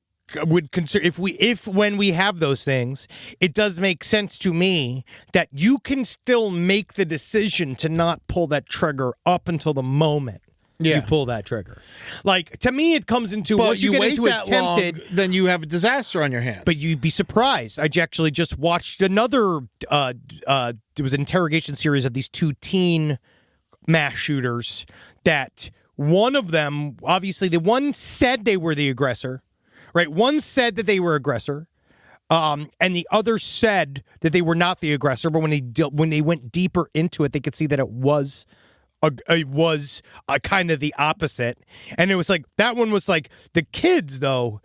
would consider when we have those things, it does make sense to me that you can still make the decision to not pull that trigger up until the moment. You pull that trigger. Like, to me, it comes into but once you get wait into that attempted, long, then you have a disaster on your hands. But you'd be surprised. I actually just watched another. It was an interrogation series of these two teen mass shooters. That one of them, obviously, the one said they were the aggressor, right? One said that they were aggressor. And the other said that they were not the aggressor. But when they went deeper into it, they could see that it was kind of the opposite. And it was like, that one was like, the kids, though,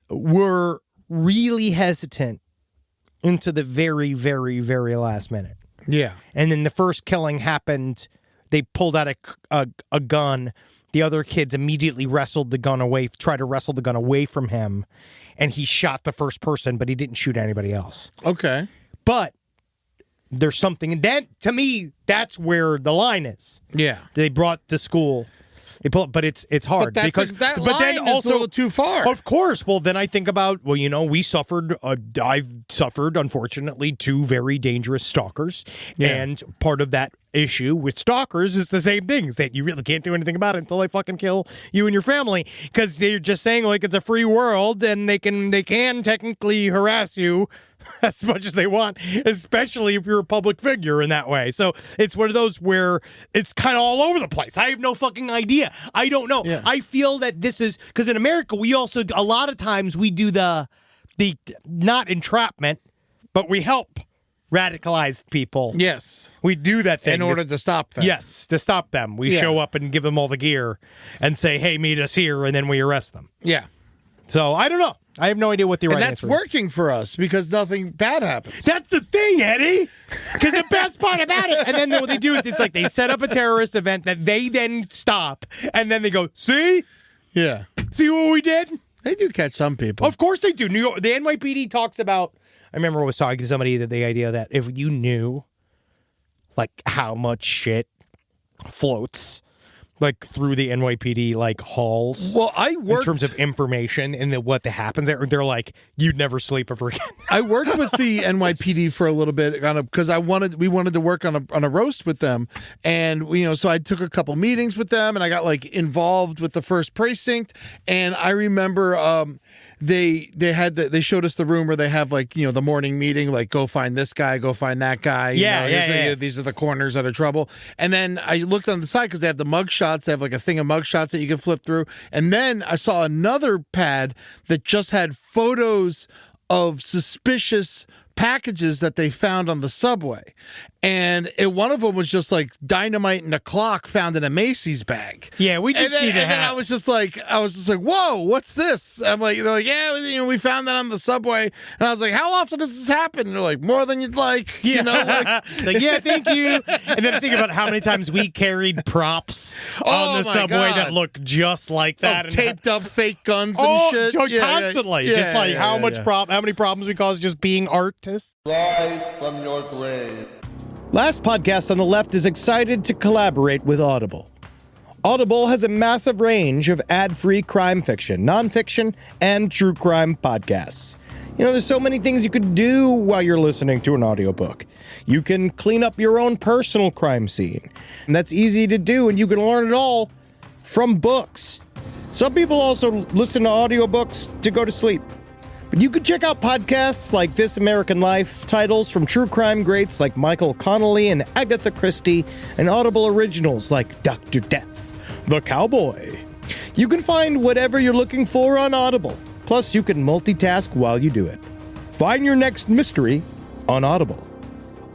were really hesitant into the very, very, very last minute. Yeah. And then the first killing happened. They pulled out a gun. The other kids immediately tried to wrestle the gun away from him. And he shot the first person, but he didn't shoot anybody else. Okay. But there's something, and that, to me, that's where the line is. Yeah. They brought to school. But it's hard but because that but line then is also a little too far. Of course. Well, then I think about I've suffered unfortunately 2 very dangerous stalkers, and part of that issue with stalkers is the same thing, is that you really can't do anything about it until they fucking kill you and your family, because they're just saying like it's a free world and they can technically harass you as much as they want, especially if you're a public figure in that way. So it's one of those where it's kind of all over the place. I have no fucking idea. I don't know. Yeah. I feel that this is because in America, we also, a lot of times we do the not entrapment, but we help radicalized people. Yes. We do that thing. In order to stop them. Yes, to stop them. We show up and give them all the gear and say, hey, meet us here, and then we arrest them. Yeah. So I don't know. I have no idea what the right answer is. And that's working for us because nothing bad happens. That's the thing, Eddie. Because the best part about it. And then what they do is it's like they set up a terrorist event that they then stop. And then they go, see? Yeah. See what we did? They do catch some people. Of course they do. New York, the NYPD talks about, I remember I was talking to somebody that the idea that if you knew like how much shit floats like through the NYPD like halls. Well, I worked in terms of information and what happens there. They're like, you'd never sleep ever again. I worked with the NYPD for a little bit because we wanted to work on a roast with them, and so I took a couple meetings with them, and I got like involved with the first precinct, and I remember they showed us the room where they have like the morning meeting, like go find this guy, go find that guy. These are the corners that are trouble, and then I looked on the side because they have the mug shots. They have like a thing of mug shots that you can flip through. And then I saw another pad that just had photos of suspicious packages that they found on the subway. And one of them was just like dynamite and a clock found in a Macy's bag. Yeah, we just need to have. And I was just like, whoa, what's this? I'm like, they're like, yeah, we found that on the subway. And I was like, how often does this happen? And they're like, more than you'd like. Yeah. Like, yeah, thank you. And then think about how many times we carried props on the subway that look just like that. And taped up fake guns and shit. Constantly. Just like how many problems we cause just being art. Rise from your grave. Last Podcast on the Left is excited to collaborate with Audible. Audible has a massive range of ad-free crime fiction, nonfiction, and true crime podcasts. You know, there's so many things you could do while you're listening to an audiobook. You can clean up your own personal crime scene, and that's easy to do, and you can learn it all from books. Some people also listen to audiobooks to go to sleep. But you could check out podcasts like This American Life, titles from true crime greats like Michael Connelly and Agatha Christie, and Audible originals like Dr. Death, The Cowboy. You can find whatever you're looking for on Audible. Plus, you can multitask while you do it. Find your next mystery on Audible.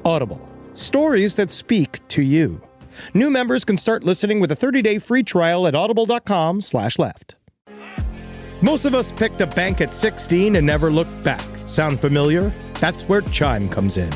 Audible. Stories that speak to you. New members can start listening with a 30-day free trial at audible.com/left. Most of us picked a bank at 16 and never looked back. Sound familiar? That's where Chime comes in.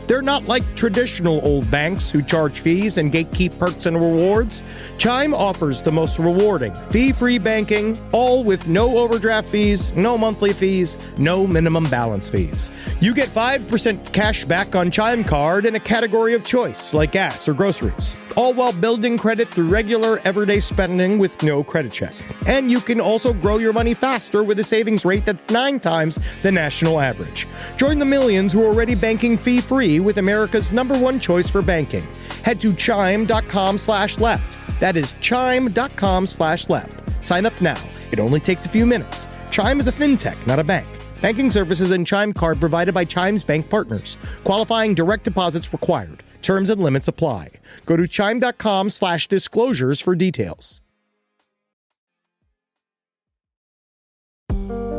They're not like traditional old banks who charge fees and gatekeep perks and rewards. Chime offers the most rewarding, fee-free banking, all with no overdraft fees, no monthly fees, no minimum balance fees. You get 5% cash back on Chime Card in a category of choice, like gas or groceries, all while building credit through regular, everyday spending with no credit check. And you can also grow your money faster with a savings rate that's 9 times the national average. Join the millions who are already banking fee-free with America's #1 choice for banking. Head to chime.com/left. That is chime.com/left. Sign up now. It only takes a few minutes. Chime is a fintech, not a bank. Banking services and Chime Card provided by Chime's bank partners. Qualifying direct deposits required. Terms and limits apply. Go to chime.com/disclosures for details.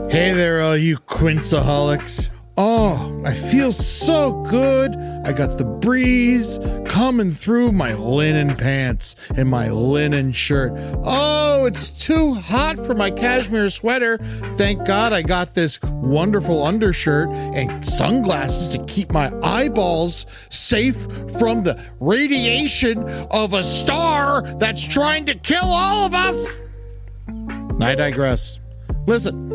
Hey there, all you Quinceaholics. Oh, I feel so good. I got the breeze coming through my linen pants and my linen shirt. Oh, it's too hot for my cashmere sweater. Thank God I got this wonderful undershirt and sunglasses to keep my eyeballs safe from the radiation of a star that's trying to kill all of us. I digress. Listen.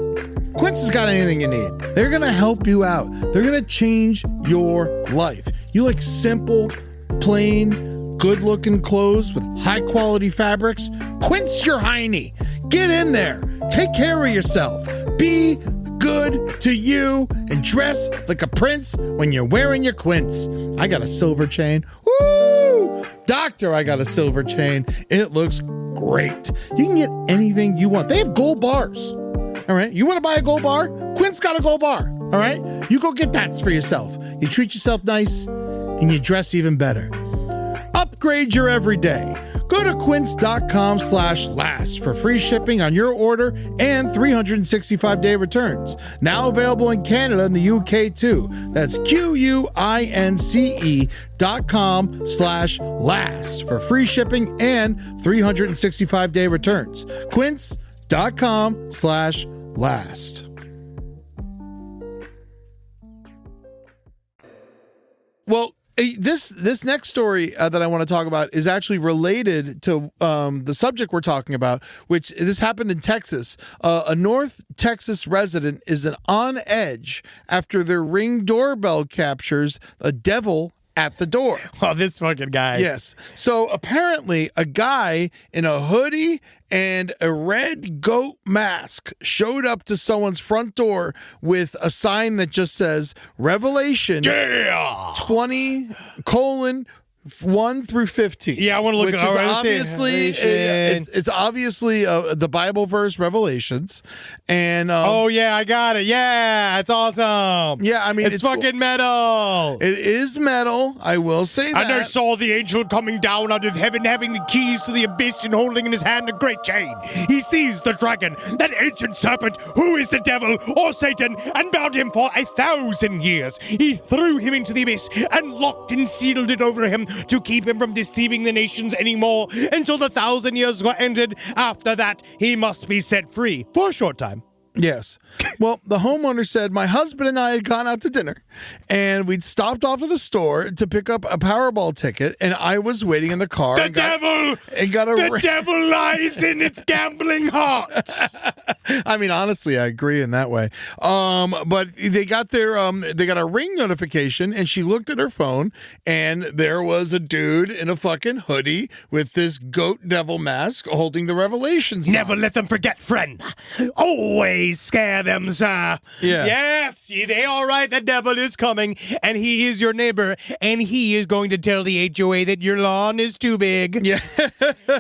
Quince has got anything you need. They're going to help you out. They're going to change your life. You like simple, plain, good-looking clothes with high-quality fabrics? Quince your hiney. Get in there. Take care of yourself. Be good to you and dress like a prince when you're wearing your Quince. I got a silver chain. Woo! Doctor, I got a silver chain. It looks great. You can get anything you want. They have gold bars. All right, you want to buy a gold bar? Quint's got a gold bar. All right, you go get that for yourself. You treat yourself nice and you dress even better. Upgrade your everyday. Go to quince.com/last for free shipping on your order and 365-day returns. Now available in Canada and the UK too. That's QUINCE.com/last for free shipping and 365-day returns. Quince.com/last. Well, this next story that I want to talk about is actually related to the subject we're talking about, which this happened in Texas. A North Texas resident is on edge after their Ring doorbell captures a devil at the door. Oh, this fucking guy. Yes. So apparently a guy in a hoodie and a red goat mask showed up to someone's front door with a sign that just says Revelation 20:1-15. Yeah, I want to look which at is it. obviously it's obviously the Bible verse Revelations, and oh yeah, I got it. Yeah, it's awesome. Yeah, I mean it's fucking cool. metal. It is metal. I will say that. And I saw the angel coming down out of heaven, having the keys to the abyss and holding in his hand a great chain. He seized the dragon, that ancient serpent, who is the devil or Satan, and bound him for 1,000 years. He threw him into the abyss and locked and sealed it over him to keep him from deceiving the nations anymore until the 1,000 years were ended. After that, he must be set free for a short time. Yes. Well, the homeowner said, my husband and I had gone out to dinner, and we'd stopped off at a store to pick up a Powerball ticket, and I was waiting in the car. The devil lies in its gambling heart. I mean, honestly, I agree in that way. But they got a ring notification, and she looked at her phone, and there was a dude in a fucking hoodie with this goat devil mask holding the Revelation sign. Never let them forget, friend. Always scare them, sir. Yeah. Yes, they all right. The devil is coming, and he is your neighbor, and he is going to tell the HOA that your lawn is too big. Yeah.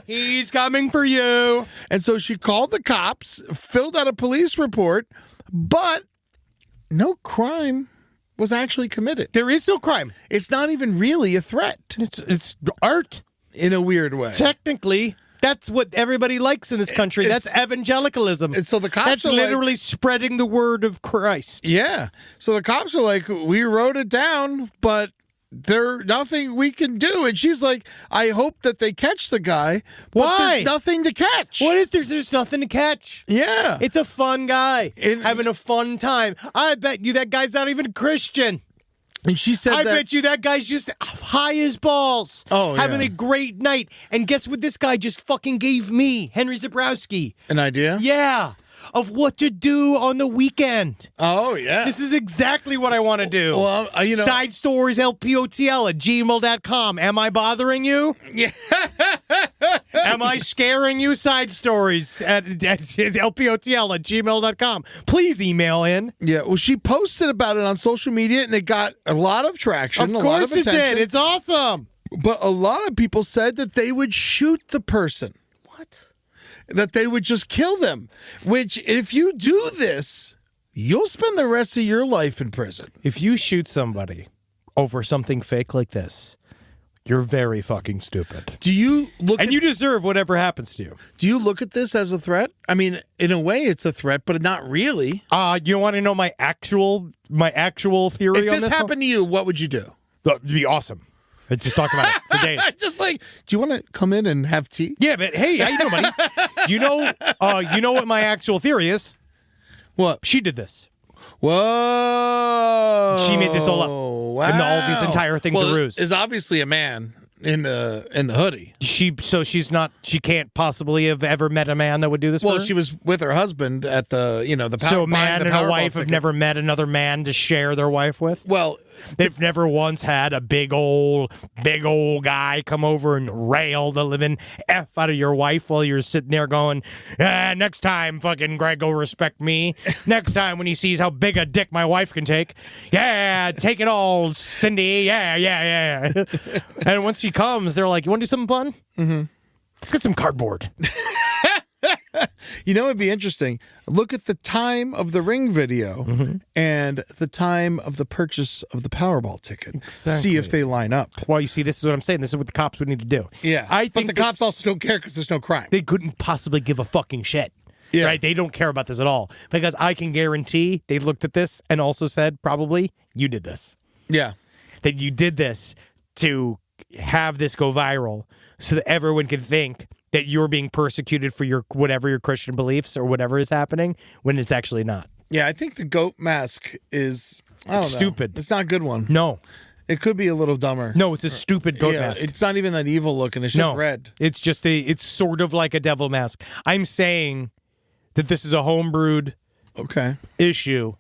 He's coming for you. And so she called the cops, filled out a police report, but no crime was actually committed. There is no crime. It's not even really a threat. It's art. In a weird way. Technically, that's what everybody likes in this country. That's evangelicalism. And so the cops That's are literally spreading the word of Christ. Yeah. So the cops are like, we wrote it down, but there's nothing we can do. And she's like, I hope that they catch the guy. But Why? There's nothing to catch. What is there's nothing to catch? Yeah. It's a fun guy having a fun time. I bet you that guy's not even Christian. And she said I bet you that guy's just high as balls. Oh, having yeah. a great night. And guess what this guy just fucking gave me? Henry Zabrowski. An idea? Yeah. Of what to do on the weekend. Oh, yeah. This is exactly what I want to do. Well, Side stories, LPOTL at gmail.com. Am I bothering you? Yeah. Am I scaring you? Side stories at LPOTL at gmail.com. Please email in. Yeah, well, she posted about it on social media, and it got a lot of traction. Of a lot course of it attention. did. It's awesome. But a lot of people said that they would shoot the person. What? That they would just kill them. Which, if you do this, you'll spend the rest of your life in prison. If you shoot somebody over something fake like this, you're very fucking stupid. Do you look and you deserve whatever happens to you. Do you look at this as a threat? I mean, in a way, it's a threat, but not really. You want to know my actual theory if on this? If this happened to you, what would you do? It'd be awesome. I'd just talk about it for days. Just like, do you want to come in and have tea? Yeah, but hey, how you doing, buddy? You know what my actual theory is? What? She did this. Whoa! She made this all up. Wow! And all these entire things are ruse. Is obviously a man in the hoodie. She can't possibly have ever met a man that would do this. Well, for her? she was with her husband at the So a man and a wife ticket. have never met another man to share their wife with. Well, they've never once had a big old guy come over and rail the living F out of your wife while you're sitting there going, next time, fucking Greg will respect me. Next time when he sees how big a dick my wife can take. Yeah, take it all, Cindy. Yeah. And once she comes, they're like, you want to do something fun? Mm-hmm. Let's get some cardboard. You know, it'd be interesting. Look at the time of the Ring video and the time of the purchase of the Powerball ticket. Exactly. See if they line up. Well, you see, this is what I'm saying. This is what the cops would need to do. Yeah. I think but the cops also don't care because there's no crime. They couldn't possibly give a fucking shit. Yeah. Right? They don't care about this at all. Because I can guarantee they looked at this and also said, probably, you did this. Yeah. That you did this to have this go viral so that everyone can think that you're being persecuted for your Christian beliefs or whatever is happening when it's actually not. Yeah, I think the goat mask is stupid. It's not a good one. No. It could be a little dumber. No, it's a stupid goat mask. It's not even that evil looking. It's just red. It's just it's sort of like a devil mask. I'm saying that this is a homebrewed issue,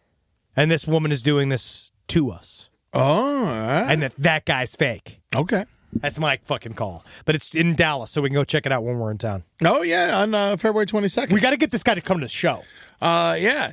and this woman is doing this to us. Oh, all right. And that guy's fake. Okay. That's my fucking call. But it's in Dallas, so we can go check it out when we're in town. Oh, yeah, on February 22nd. We got to get this guy to come to the show. Yeah.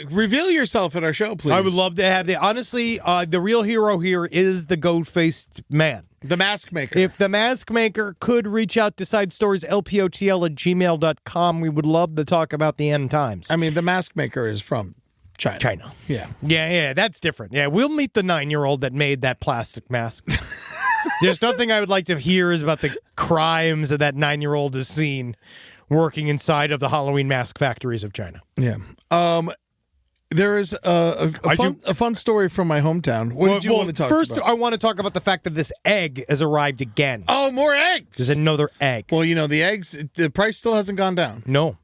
Reveal yourself at our show, please. I would love to have honestly, the real hero here is the goat-faced man. The mask maker. If the mask maker could reach out to Side Stories, LPOTL at gmail.com, we would love to talk about the end times. I mean, the mask maker is from China. Yeah. Yeah, that's different. Yeah, we'll meet the 9-year-old that made that plastic mask. There's nothing I would like to hear is about the crimes that 9-year-old has seen working inside of the Halloween mask factories of China. Yeah. There is a fun story from my hometown. What did you want to talk first, about? I want to talk about the fact that this egg has arrived again. Oh, more eggs. There's another egg. Well, the eggs, the price still hasn't gone down. No.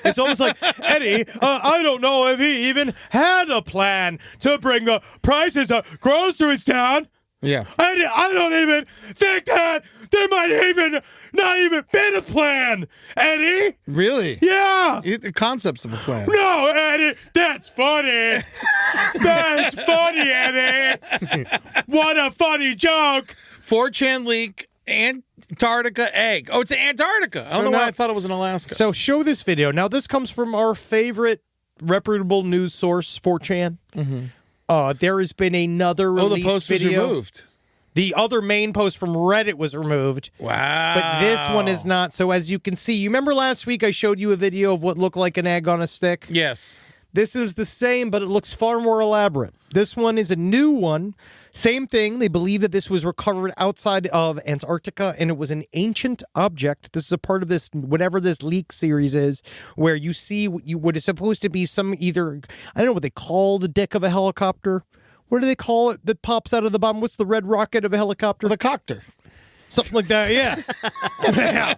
It's almost like, Eddie, I don't know if he even had a plan to bring the prices of groceries down. Yeah. I don't even think that there might even not even been a plan, Eddie. Really? Yeah. The concepts of a plan. No, Eddie, that's funny. That's funny, Eddie. What a funny joke. 4chan leak, Antarctica egg. Oh, it's Antarctica. I don't know why I thought it was in Alaska. So show this video. Now, this comes from our favorite reputable news source, 4chan. Mm-hmm. There has been another released the post video. was removed. The other main post from Reddit was removed. Wow. But this one is not. So as you can see, you remember last week I showed you a video of what looked like an egg on a stick? Yes. This is the same, but it looks far more elaborate. This one is a new one. Same thing. They believe that this was recovered outside of Antarctica, and it was an ancient object. This is a part of this, whatever this leak series is, where you see what is supposed to be some either, I don't know what they call the deck of a helicopter. What do they call it that pops out of the bottom? What's the red rocket of a helicopter? The copter. Something like that, yeah. Yeah.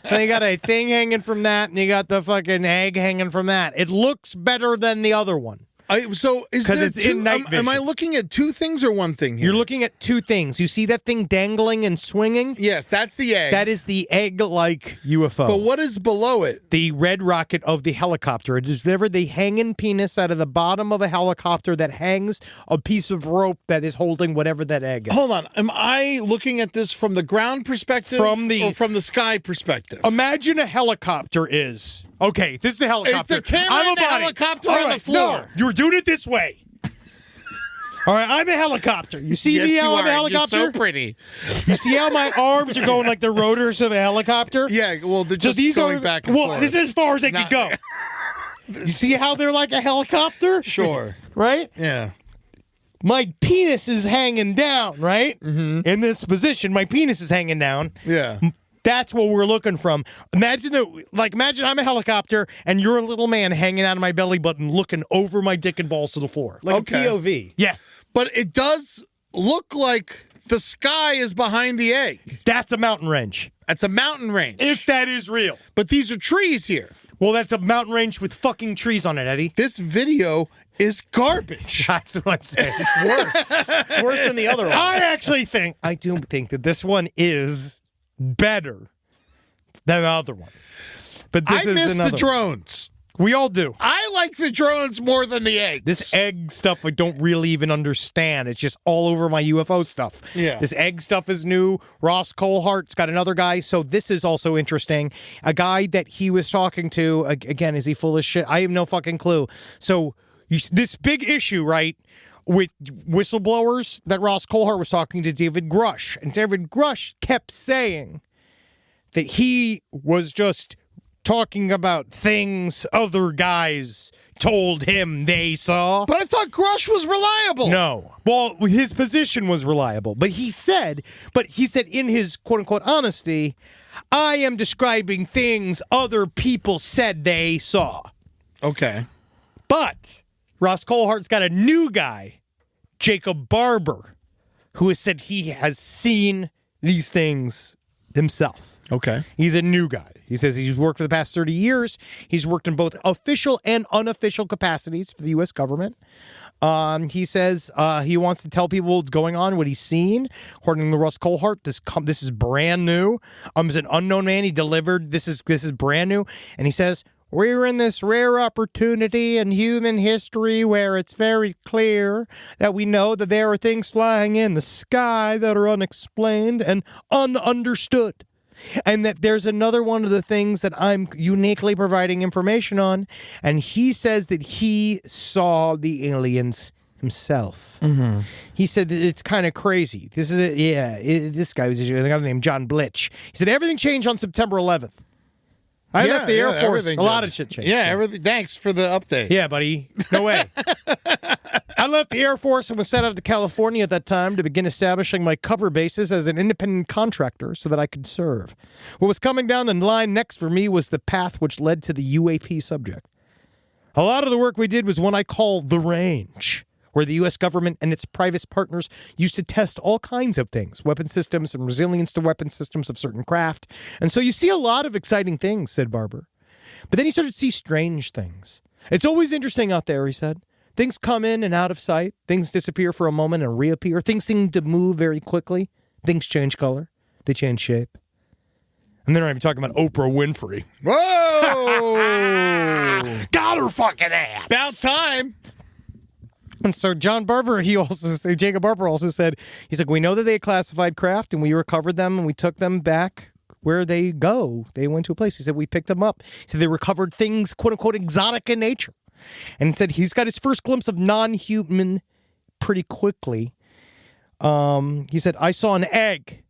And you got a thing hanging from that, and you got the fucking egg hanging from that. It looks better than the other one. So is there it's in night vision. Am I looking at two things or one thing here? You're looking at two things. You see that thing dangling and swinging? Yes, that's the egg. That is the egg-like UFO. But what is below it? The red rocket of the helicopter. It is whenever the hanging penis out of the bottom of a helicopter that hangs a piece of rope that is holding whatever that egg is. Hold on. Am I looking at this from the ground perspective or from the sky perspective? Imagine a helicopter is. Okay, this is a helicopter. Is the camera I'm a in the body. helicopter All on the floor? No, you're doing it this way. All right, I'm a helicopter. You see me how I'm a helicopter? You're so pretty. You see how my arms are going like the rotors of a helicopter? Yeah, well, they're just these going back and forth. Well, this is as far as they could go. You see how they're like a helicopter? Sure. Right? Yeah. My penis is hanging down, right? Mm-hmm. In this position, my penis is hanging down. Yeah. That's what we're looking from. Imagine I'm a helicopter and you're a little man hanging out of my belly button looking over my dick and balls to the floor. Like a POV. Yes. But it does look like the sky is behind the egg. That's a mountain range. That's a mountain range. If that is real. But these are trees here. Well, that's a mountain range with fucking trees on it, Eddie. This video is garbage. That's what I'm saying. It's worse. It's worse than the other one. I do think that this one is better than the other one. But this I is miss another the drones. We all do. I like the drones more than the eggs. This egg stuff I don't really even understand. It's just all over my UFO stuff. Yeah. This egg stuff is new. Ross Colehart's got another guy. So this is also interesting. A guy that he was talking to, again, is he full of shit? I have no fucking clue. So this big issue, right, with whistleblowers that Ross Coulthart was talking to David Grush. And David Grush kept saying that he was just talking about things other guys told him they saw. But I thought Grush was reliable. No. Well, his position was reliable. But he said in his quote-unquote honesty, I am describing things other people said they saw. Okay. But Ross Coulthart's got a new guy, Jacob Barber, who has said he has seen these things himself. Okay. He's a new guy. He says he's worked for the past 30 years. He's worked in both official and unofficial capacities for the U.S. government. He says he wants to tell people what's going on, what he's seen. According to Russ Coulthart, this is brand new. As an unknown man, he delivered. This is brand new. And he says, we're in this rare opportunity in human history where it's very clear that we know that there are things flying in the sky that are unexplained and ununderstood. And that there's another one of the things that I'm uniquely providing information on. And he says that he saw the aliens himself. Mm-hmm. He said that it's kind of crazy. This guy was a guy named John Blitch. He said everything changed on September 11th. I left the Air Force. A lot of shit changed. Yeah, everything. Thanks for the update. Yeah, buddy. No way. I left the Air Force and was sent out to California at that time to begin establishing my cover bases as an independent contractor so that I could serve. What was coming down the line next for me was the path which led to the UAP subject. A lot of the work we did was one I call The Range, where the U.S. government and its private partners used to test all kinds of things, weapon systems and resilience to weapon systems of certain craft. And so you see a lot of exciting things, said Barber. But then you started to see strange things. It's always interesting out there, he said. Things come in and out of sight. Things disappear for a moment and reappear. Things seem to move very quickly. Things change color. They change shape. And then I'm even talking about Oprah Winfrey. Whoa! Got her fucking ass. About time. And so Jacob Barber also said, he's like, we know that they had classified craft and we recovered them and we took them back where they go. They went to a place. He said, we picked them up. He said they recovered things, quote unquote, exotic in nature. And he said he's got his first glimpse of non-human pretty quickly. He said, I saw an egg.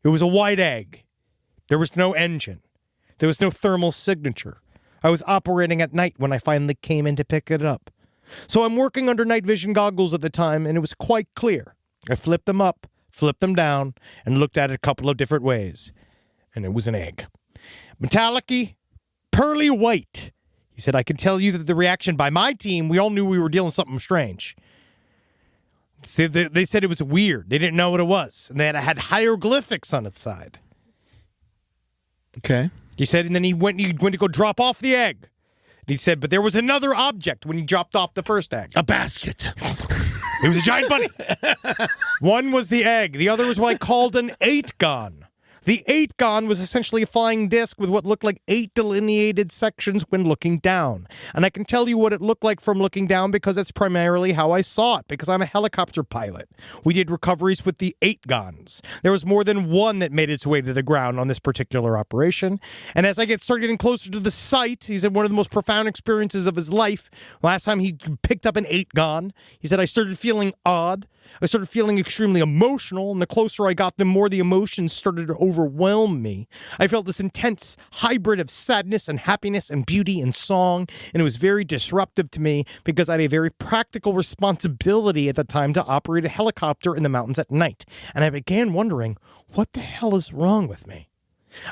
It was a white egg. There was no engine. There was no thermal signature. I was operating at night when I finally came in to pick it up. So I'm working under night vision goggles at the time, and it was quite clear. I flipped them up, flipped them down, and looked at it a couple of different ways. And it was an egg. Metallic-y, pearly white. He said, I can tell you that the reaction by my team, we all knew we were dealing with something strange. They said it was weird. They didn't know what it was. And they had hieroglyphics on its side. Okay. He said, and then he went to go drop off the egg. And he said, but there was another object when he dropped off the first egg. A basket. It was a giant bunny. One was the egg. The other was what I called an 8-gon. The 8-gon was essentially a flying disc with what looked like 8 delineated sections when looking down. And I can tell you what it looked like from looking down because that's primarily how I saw it, because I'm a helicopter pilot. We did recoveries with the 8-gons. There was more than one that made its way to the ground on this particular operation. And as I started getting closer to the site, he said one of the most profound experiences of his life, last time he picked up an 8-gon, he said, I started feeling odd. I started feeling extremely emotional, and the closer I got, the more the emotions started to overwhelm me. I felt this intense hybrid of sadness and happiness and beauty and song, and it was very disruptive to me because I had a very practical responsibility at the time to operate a helicopter in the mountains at night. And I began wondering, what the hell is wrong with me?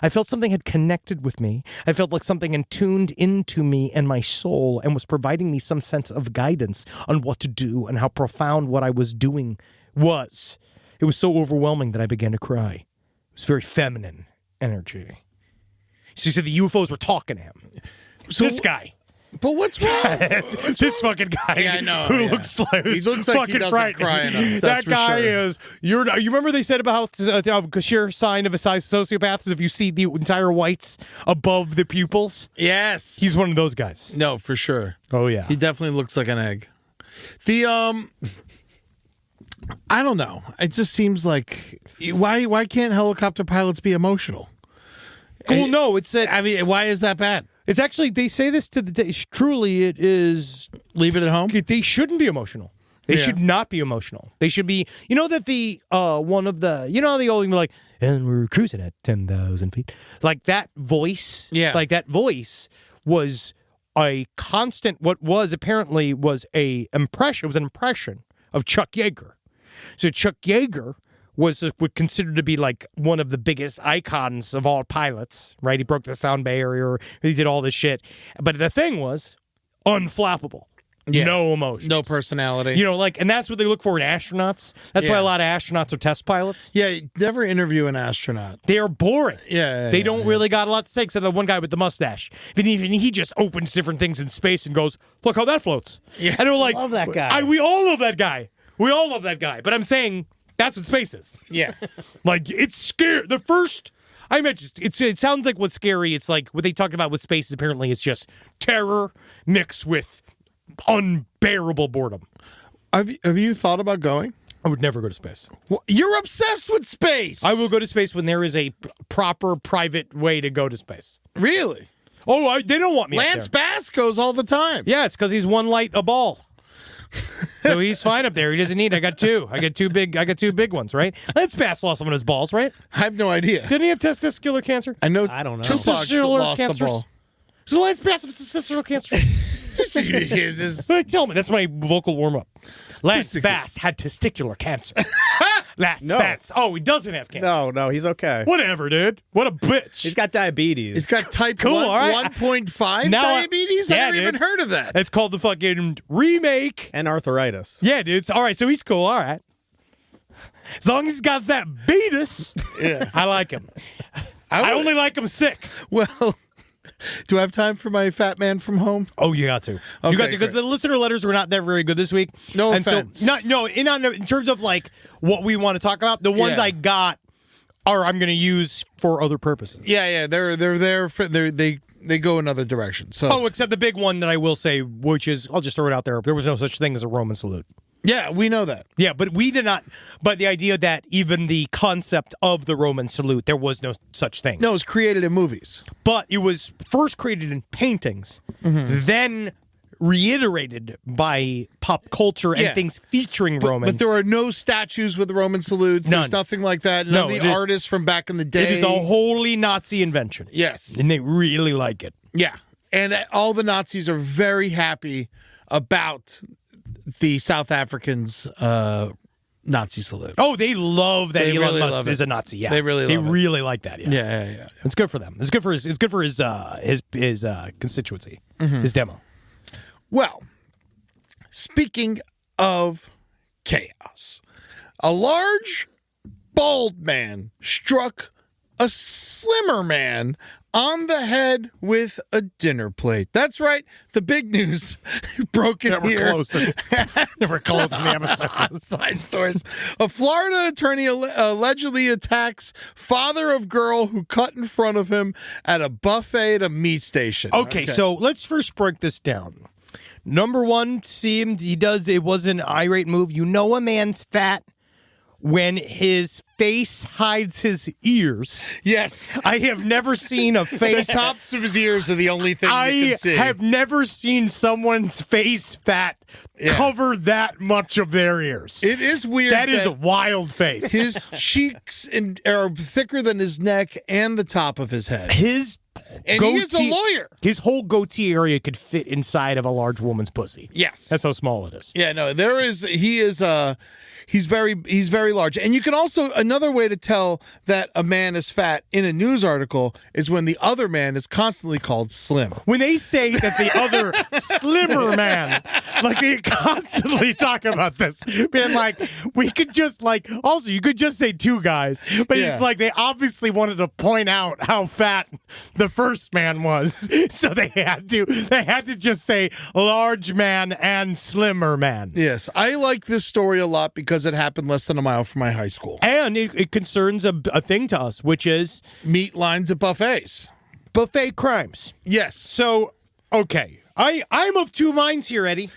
I felt something had connected with me. I felt like something had tuned into me and my soul and was providing me some sense of guidance on what to do and how profound what I was doing was. It was so overwhelming that I began to cry. It was very feminine energy. She said the UFOs were talking to him. So this guy. But what's wrong? This fucking guy Yeah, I know, who yeah. looks like He looks like he fucking doesn't frightening. cry enough, That that's for guy sure. is. You remember they said about a sheer sign of a sociopath is if you see the entire whites above the pupils. Yes. He's one of those guys. No, for sure. Oh yeah. He definitely looks like an egg. The I don't know. It just seems like why can't helicopter pilots be emotional? Well, no, it's that. I mean, why is that bad? It's actually they say this to the day. Truly, it is. Leave it at home. They shouldn't be emotional. They should not be emotional. They should be. You know that the one of the the old like, and we're cruising at 10,000 feet. Like that voice. Yeah. Like that voice was a constant. What was apparently was a impression. It was an impression of Chuck Yeager. So Chuck Yeager would consider to be like one of the biggest icons of all pilots, right? He broke the sound barrier. He did all this shit. But the thing was unflappable. Yeah. No emotion. No personality. And that's what they look for in astronauts. That's why a lot of astronauts are test pilots. Yeah, never interview an astronaut. They are boring. Yeah. They don't really got a lot to say except the one guy with the mustache. But even he just opens different things in space and goes, look how that floats. Yeah. And they're like, Love that guy. We all love that guy. We all love that guy. But I'm saying that's what space is. Yeah. Like, it's scary. The first, I mentioned, it sounds like what's scary. It's like what they talk about with space is apparently it's just terror mixed with unbearable boredom. Have you thought about going? I would never go to space. Well, you're obsessed with space. I will go to space when there is a proper private way to go to space. Really? Oh, they don't want me up Lance there. Bass goes all the time. Yeah, it's because he's one light a ball. So he's fine up there. He doesn't need. I got two big ones, right? Lance Bass lost one of his balls, right? I have no idea. Didn't he have testicular cancer? I know. I don't know. Tupac Testicular lost the cancers? ball. Does Lance Bass have testicular cancer? Tell me. That's my vocal warm up. Lance Bass had testicular cancer. Last No. bets. Oh, he doesn't have cancer. No, he's okay. Whatever, dude. What a bitch. He's got diabetes. He's got type Cool, 1, all right. 1.5 Now diabetes? I never even heard of that. It's called the fucking remake. and arthritis. Yeah, dude. All right, so he's cool. All right. As long as he's got that beatus, Yeah. I like him. I only like him sick. Well, do I have time for my fat man from home? Oh, you got to. Okay, You got to, because great. the listener letters were not that very good this week. No and offense. So, in terms of like what we want to talk about, the ones Yeah. I got are I'm going to use for other purposes. Yeah, they're there for they go another direction. So Oh, except the big one that I will say, which is, I'll just throw it out there. There was no such thing as a Roman salute. yeah, we know that. Yeah, but we did not. But the idea that even the concept of the Roman salute, there was no such thing. No, it was created in movies. But it was first created in paintings, then reiterated by pop culture and Yeah. things featuring Romans. But there are no statues with Roman salutes. None. There's nothing like that. None No, of it the is- artists from back in the day. It is a wholly Nazi invention. Yes. And they really like it. Yeah. And all the Nazis are very happy about the South Africans' Nazi salute. Oh, they love that They Elon really Musk love is it. a Nazi. Yeah, They really love it. really like that. Yeah. Yeah. It's good for them. It's good for his. It's good for his constituency. His demo. Well, speaking of chaos, a large, bald man struck a slimmer man on the head with a dinner plate. That's right. The big news broke in here. Never close in the episode. Side stories. A Florida attorney allegedly attacks father of girl who cut in front of him at a buffet at a meat station. Okay, so let's first break this down. Number one, it was an irate move. You know a man's fat when his face hides his ears. Yes. I have never seen a The face. tops of his ears are the only thing you I can see. have never seen someone's face fat cover that much of their ears. It is weird. That is a wild face. his cheeks are thicker than his neck and the top of his head. His And goatee, he is a lawyer. His whole goatee area could fit inside of a large woman's pussy. Yes. That's how small it is. Yeah, no, he's very large. And you can also, another way to tell that a man is fat in a news article is when the other man is constantly called slim. When they say that the other slimmer man, like they constantly talk about this, being like, we could just also you could just say two guys, but Yeah. it's like they obviously wanted to point out how fat the first man was, so they had to just say large man and slimmer man. Yes, I like this story a lot because it happened less than a mile from my high school. And it concerns a thing to us, which is Meat lines at buffets. buffet crimes. Yes. So, okay, I'm of two minds here, Eddie.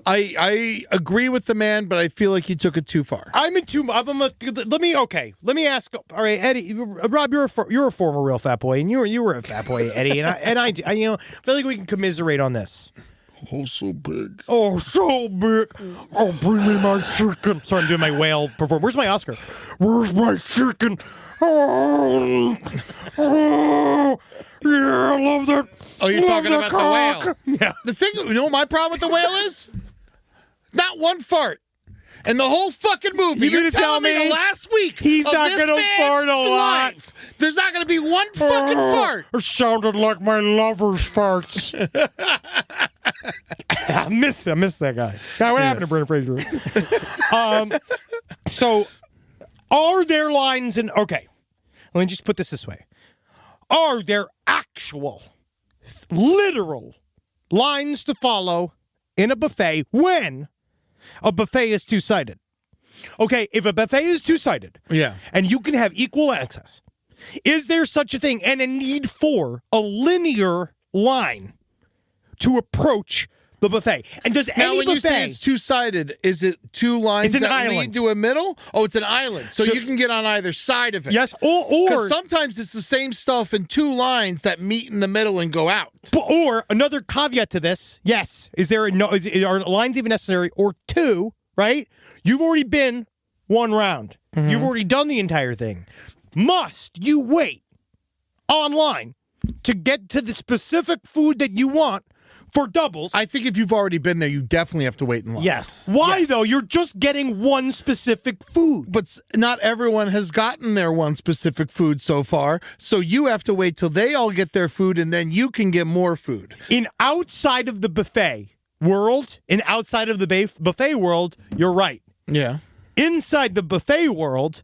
I agree with the man, but I feel like he took it too far. I'm in two. Let me ask. All right, Eddie, Rob, you're a former real fat boy, and you were a fat boy, Eddie, and I feel like we can commiserate on this. Oh, so big. Oh, so big. Oh, bring me my chicken. Sorry, I'm doing my whale performance. Where's my Oscar? Where's my chicken? Oh, yeah, I love that. Oh, you're Love talking about the cock. whale. Yeah. The thing, you know what my problem with the whale is? Not one fart. And the whole fucking movie. You You're gonna tell telling me me the last week he's of not this gonna man's fart a lot? life, there's not going to be one fucking fart. It sounded like my lover's farts. I miss that guy. God, what happened to Brendan Fraser? So, are there lines in... Okay, let me just put this way. Are there actual, literal lines to follow in a buffet when a buffet is two-sided? Okay, if a buffet is two-sided, Yeah. and you can have equal access, is there such a thing and a need for a linear line to approach the buffet? And does Now, any when buffet... you say it's two-sided, is it two lines It's an that island. lead to a middle? Oh, it's an island. So So- you can get on either side of it. Yes, or Because sometimes it's the same stuff in two lines that meet in the middle and go out. or another caveat to this, yes, are lines even necessary? Or two, right? You've already been one round. You've already done the entire thing. Must you wait online to get to the specific food that you want for doubles. I think if you've already been there, you definitely have to wait in line. Yes. Why, Yes. though? You're just getting one specific food. But not everyone has gotten their one specific food so far, so you have to wait till they all get their food, and then you can get more food. In outside of the buffet world, buffet world, you're right. Yeah. Inside the buffet world,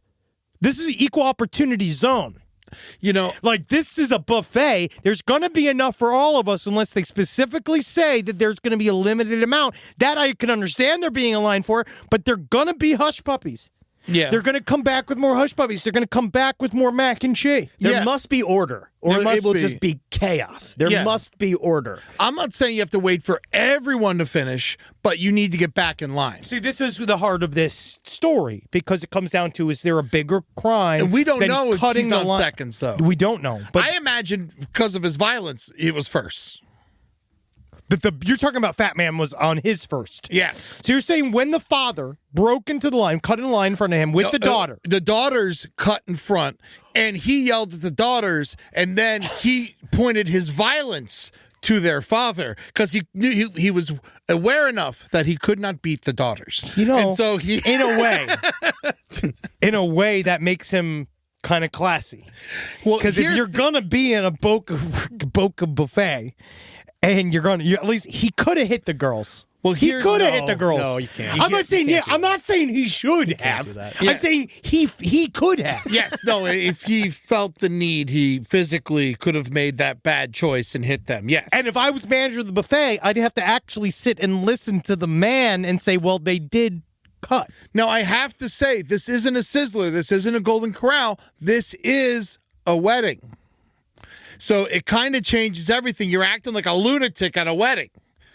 this is an equal opportunity zone. You know, Like, this is a buffet. There's going to be enough for all of us unless they specifically say that there's going to be a limited amount. That I can understand there being a line for, but they're going to be hush puppies. yeah. They're going to come back with more hush puppies. They're going to come back with more mac and cheese. There Yeah. must be order, or There must it will be. just be chaos. There Yeah. must be order. I'm not saying you have to wait for everyone to finish, but you need to get back in line. See, this is the heart of this story because it comes down to, is there a bigger crime? And we don't than know if cutting he's the on line? seconds, though. We don't know. But I imagine because of his violence, it was first. you're talking about Fat Man was on his first. Yes. So you're saying when the father broke into the line, cut in line in front of him with the daughter. The daughters cut in front, and he yelled at the daughters, and then he pointed his violence to their father because he knew he was aware enough that he could not beat the daughters. You know, and so he in a way that makes him kind of classy. well, Because if here's you're gonna be in a Boca buffet, and at least he could have hit the girls. Well, he here's- could have hit the no, girls. no, you can't. I'm not saying you can't do I'm that. not saying he should have. do that. I'm Yeah. saying he could have. Yes, no, if he felt the need, he physically could have made that bad choice and hit them. Yes. And if I was manager of the buffet, I'd have to actually sit and listen to the man and say, well, they did cut. Now, I have to say, this isn't a Sizzler. This isn't a Golden Corral. This is a wedding. So it kind of changes everything. You're acting like a lunatic at a wedding.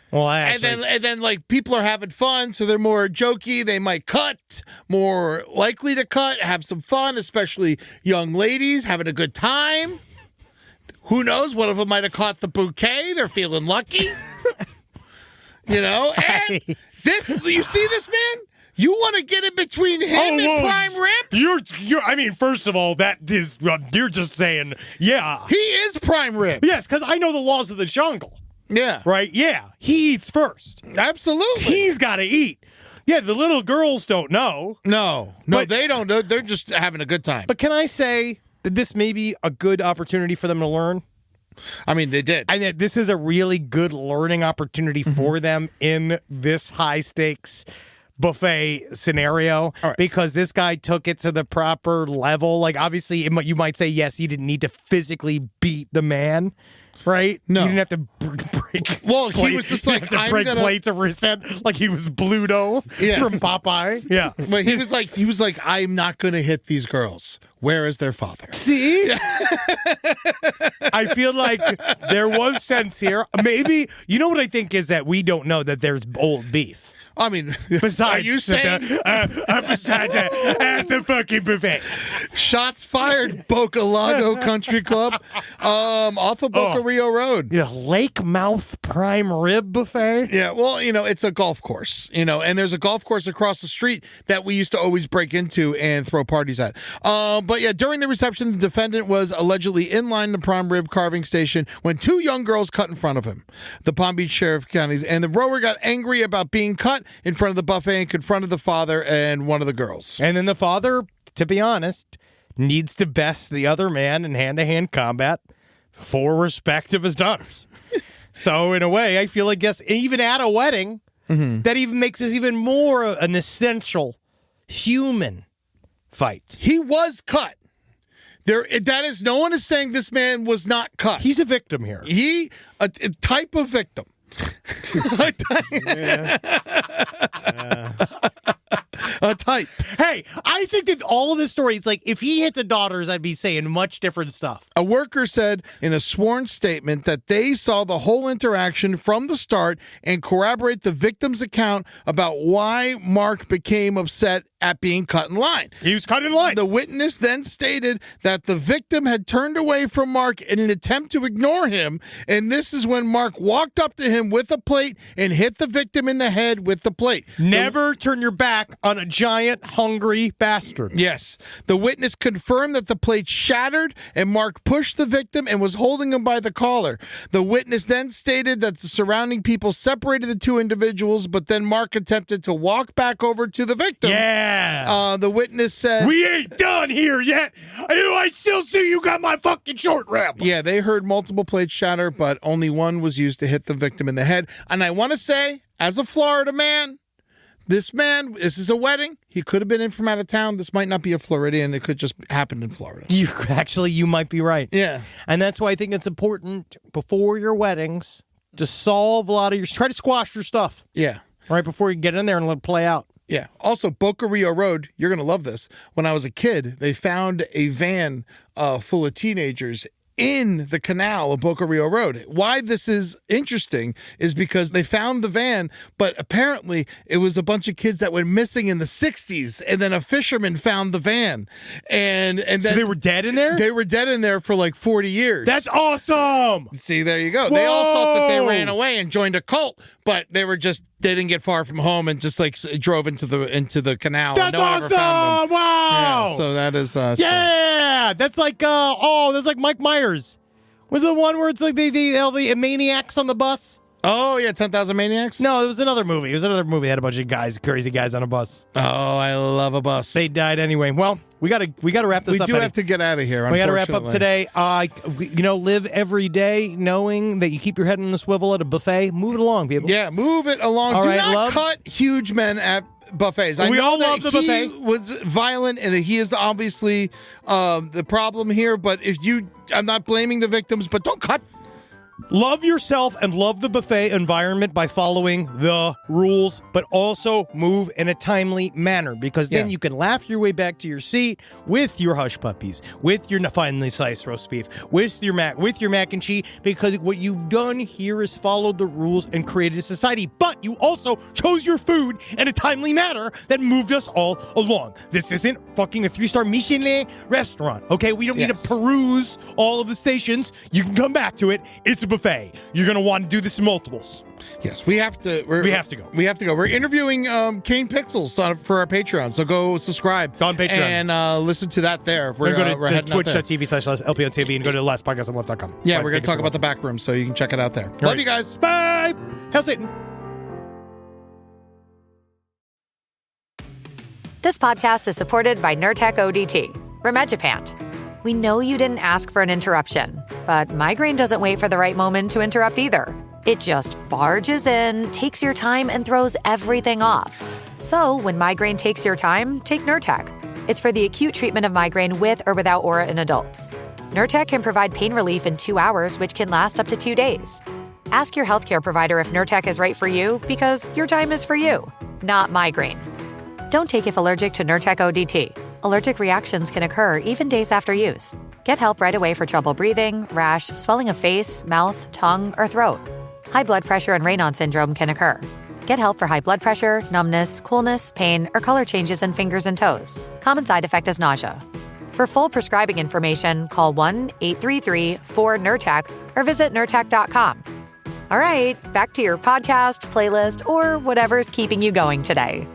Well, And then like people are having fun, so they're more jokey. They might cut, more likely to cut, have some fun, especially young ladies having a good time. Who knows? One of them might have caught the bouquet. They're feeling lucky. You know? And you see this man? You want to get in between him and Prime Rib? You're. I mean, first of all, that is. You're just saying, yeah. He is Prime Rib. Yes, because I know the laws of the jungle, Yeah. right? Yeah, he eats first. Absolutely. He's got to eat. Yeah, the little girls don't know. No, But- they don't know. They're just having a good time. But can I say that this may be a good opportunity for them to learn? I mean, they did. And that this is a really good learning opportunity for them in this high stakes buffet scenario, right. because this guy took it to the proper level. Like, obviously, you might say, yes, he didn't need to physically beat the man, right? No. You didn't have to break. Well, he was just like, to I'm break gonna- plates over his head, like he was Bluto Yes. from Popeye. Yeah. But he was like, I'm not going to hit these girls. Where is their father? See? I feel like there was sense here. Maybe, you know what I think is that we don't know that there's old beef. I mean, Besides, are you saying besides at the fucking buffet? shots fired, Boca Lago Country Club, off of Boca Rio Road? Yeah, Lake Mouth Prime Rib Buffet. Yeah, well, it's a golf course, and there's a golf course across the street that we used to always break into and throw parties at. But yeah, during the reception, the defendant was allegedly in line to Prime Rib carving station when two young girls cut in front of him. The Palm Beach Sheriff County and the rower got angry about being cut in front of the buffet and confronted the father and one of the girls. And then the father, to be honest, needs to best the other man in hand-to-hand combat for respect of his daughters. So in a way, I feel like, yes, even at a wedding, that even makes this even more an essential human fight. He was cut. That is, no one is saying this man was not cut. He's a victim here. A type of victim. A type. Hey, I think that all of this story, it's like, if he hit the daughters, I'd be saying much different stuff. A worker said in a sworn statement that they saw the whole interaction from the start and corroborate the victim's account about why Mark became upset at being cut in line. He was cut in line. The witness then stated that the victim had turned away from Mark in an attempt to ignore him, and this is when Mark walked up to him with a plate and hit the victim in the head with the plate. Never turn your back on a giant, hungry bastard. Yes. The witness confirmed that the plate shattered and Mark pushed the victim and was holding him by the collar. The witness then stated that the surrounding people separated the two individuals, but then Mark attempted to walk back over to the victim. Yeah. The witness said... We ain't done here yet. I still see you got my fucking short rib. Yeah, they heard multiple plates shatter, but only one was used to hit the victim in the head. And I want to say, as a Florida man, this is a wedding. He could have been in from out of town. This might not be a Floridian. It could just happen in Florida. You might be right. Yeah. And that's why I think it's important before your weddings to solve a lot of try to squash your stuff. Yeah. Right before you get in there and let it play out. Yeah. Also, Boca Rio Road, you're going to love this. When I was a kid, they found a van full of teenagers in the canal of Boca Rio Road. Why this is interesting is because they found the van, but apparently it was a bunch of kids that went missing in the 60s, and then a fisherman found the van. And then So they were dead in there? They were dead in there for like 40 years. That's awesome! See, there you go. Whoa! They all thought that they ran away and joined a cult, but they didn't get far from home and just like drove into the canal. That's and no one ever awesome! found them. Wow! Yeah, so that is yeah! That's like that's like Mike Myers. Was it the one where it's like the maniacs on the bus? Oh yeah, 10,000 Maniacs? No, it was another movie. That had a bunch of crazy guys on a bus. Oh, I love a bus. They died anyway. Well, we gotta wrap this up. We do have to get out of here. We gotta wrap up today. Live every day knowing that you keep your head on the swivel at a buffet. Move it along, people. Yeah, move it along. All Do right, not cut huge men at buffets. We all know love that the buffet. He was violent, and he is obviously the problem here. But I'm not blaming the victims, but don't cut. Love yourself and love the buffet environment by following the rules, but also move in a timely manner, because then you can laugh your way back to your seat with your hush puppies, with your finely sliced roast beef, with your mac and cheese, because what you've done here is followed the rules and created a society, but you also chose your food in a timely manner that moved us all along. This isn't fucking a 3-star Michelin restaurant, okay? We don't need to peruse all of the stations. You can come back to it. It's a buffet. You're going to want to do this in multiples. Yes, we have to. We have to go. We have to go. We're interviewing Kane Pixels for our Patreon, so go subscribe on Patreon and listen to that there. We're going to go to twitch.tv/LPOTV and go to the last podcast on left.com. Yeah, we're going to talk about the back room, so you can check it out there. Love you guys. Bye. Hail Satan. This podcast is supported by Nurtec ODT, Rimegepant. We know you didn't ask for an interruption, but migraine doesn't wait for the right moment to interrupt either. It just barges in, takes your time, and throws everything off. So when migraine takes your time, take Nurtec. It's for the acute treatment of migraine with or without aura in adults. Nurtec can provide pain relief in 2 hours, which can last up to 2 days. Ask your healthcare provider if Nurtec is right for you, because your time is for you, not migraine. Don't take if allergic to Nurtec ODT. Allergic reactions can occur even days after use. Get help right away for trouble breathing, rash, swelling of face, mouth, tongue, or throat. High blood pressure and Raynaud syndrome can occur. Get help for high blood pressure, numbness, coolness, pain, or color changes in fingers and toes. Common side effect is nausea. For full prescribing information, call 1-833-4-NURTEC or visit Nurtec.com. All right, back to your podcast, playlist, or whatever's keeping you going today.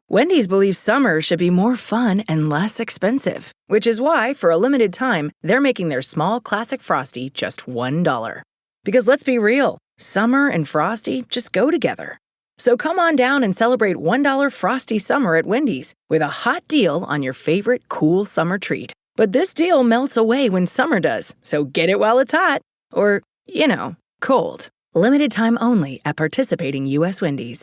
Wendy's believes summer should be more fun and less expensive, which is why, for a limited time, they're making their small classic Frosty just $1. Because let's be real, summer and Frosty just go together. So come on down and celebrate $1 Frosty summer at Wendy's with a hot deal on your favorite cool summer treat. But this deal melts away when summer does, so get it while it's hot. Or, cold. Limited time only at participating U.S. Wendy's.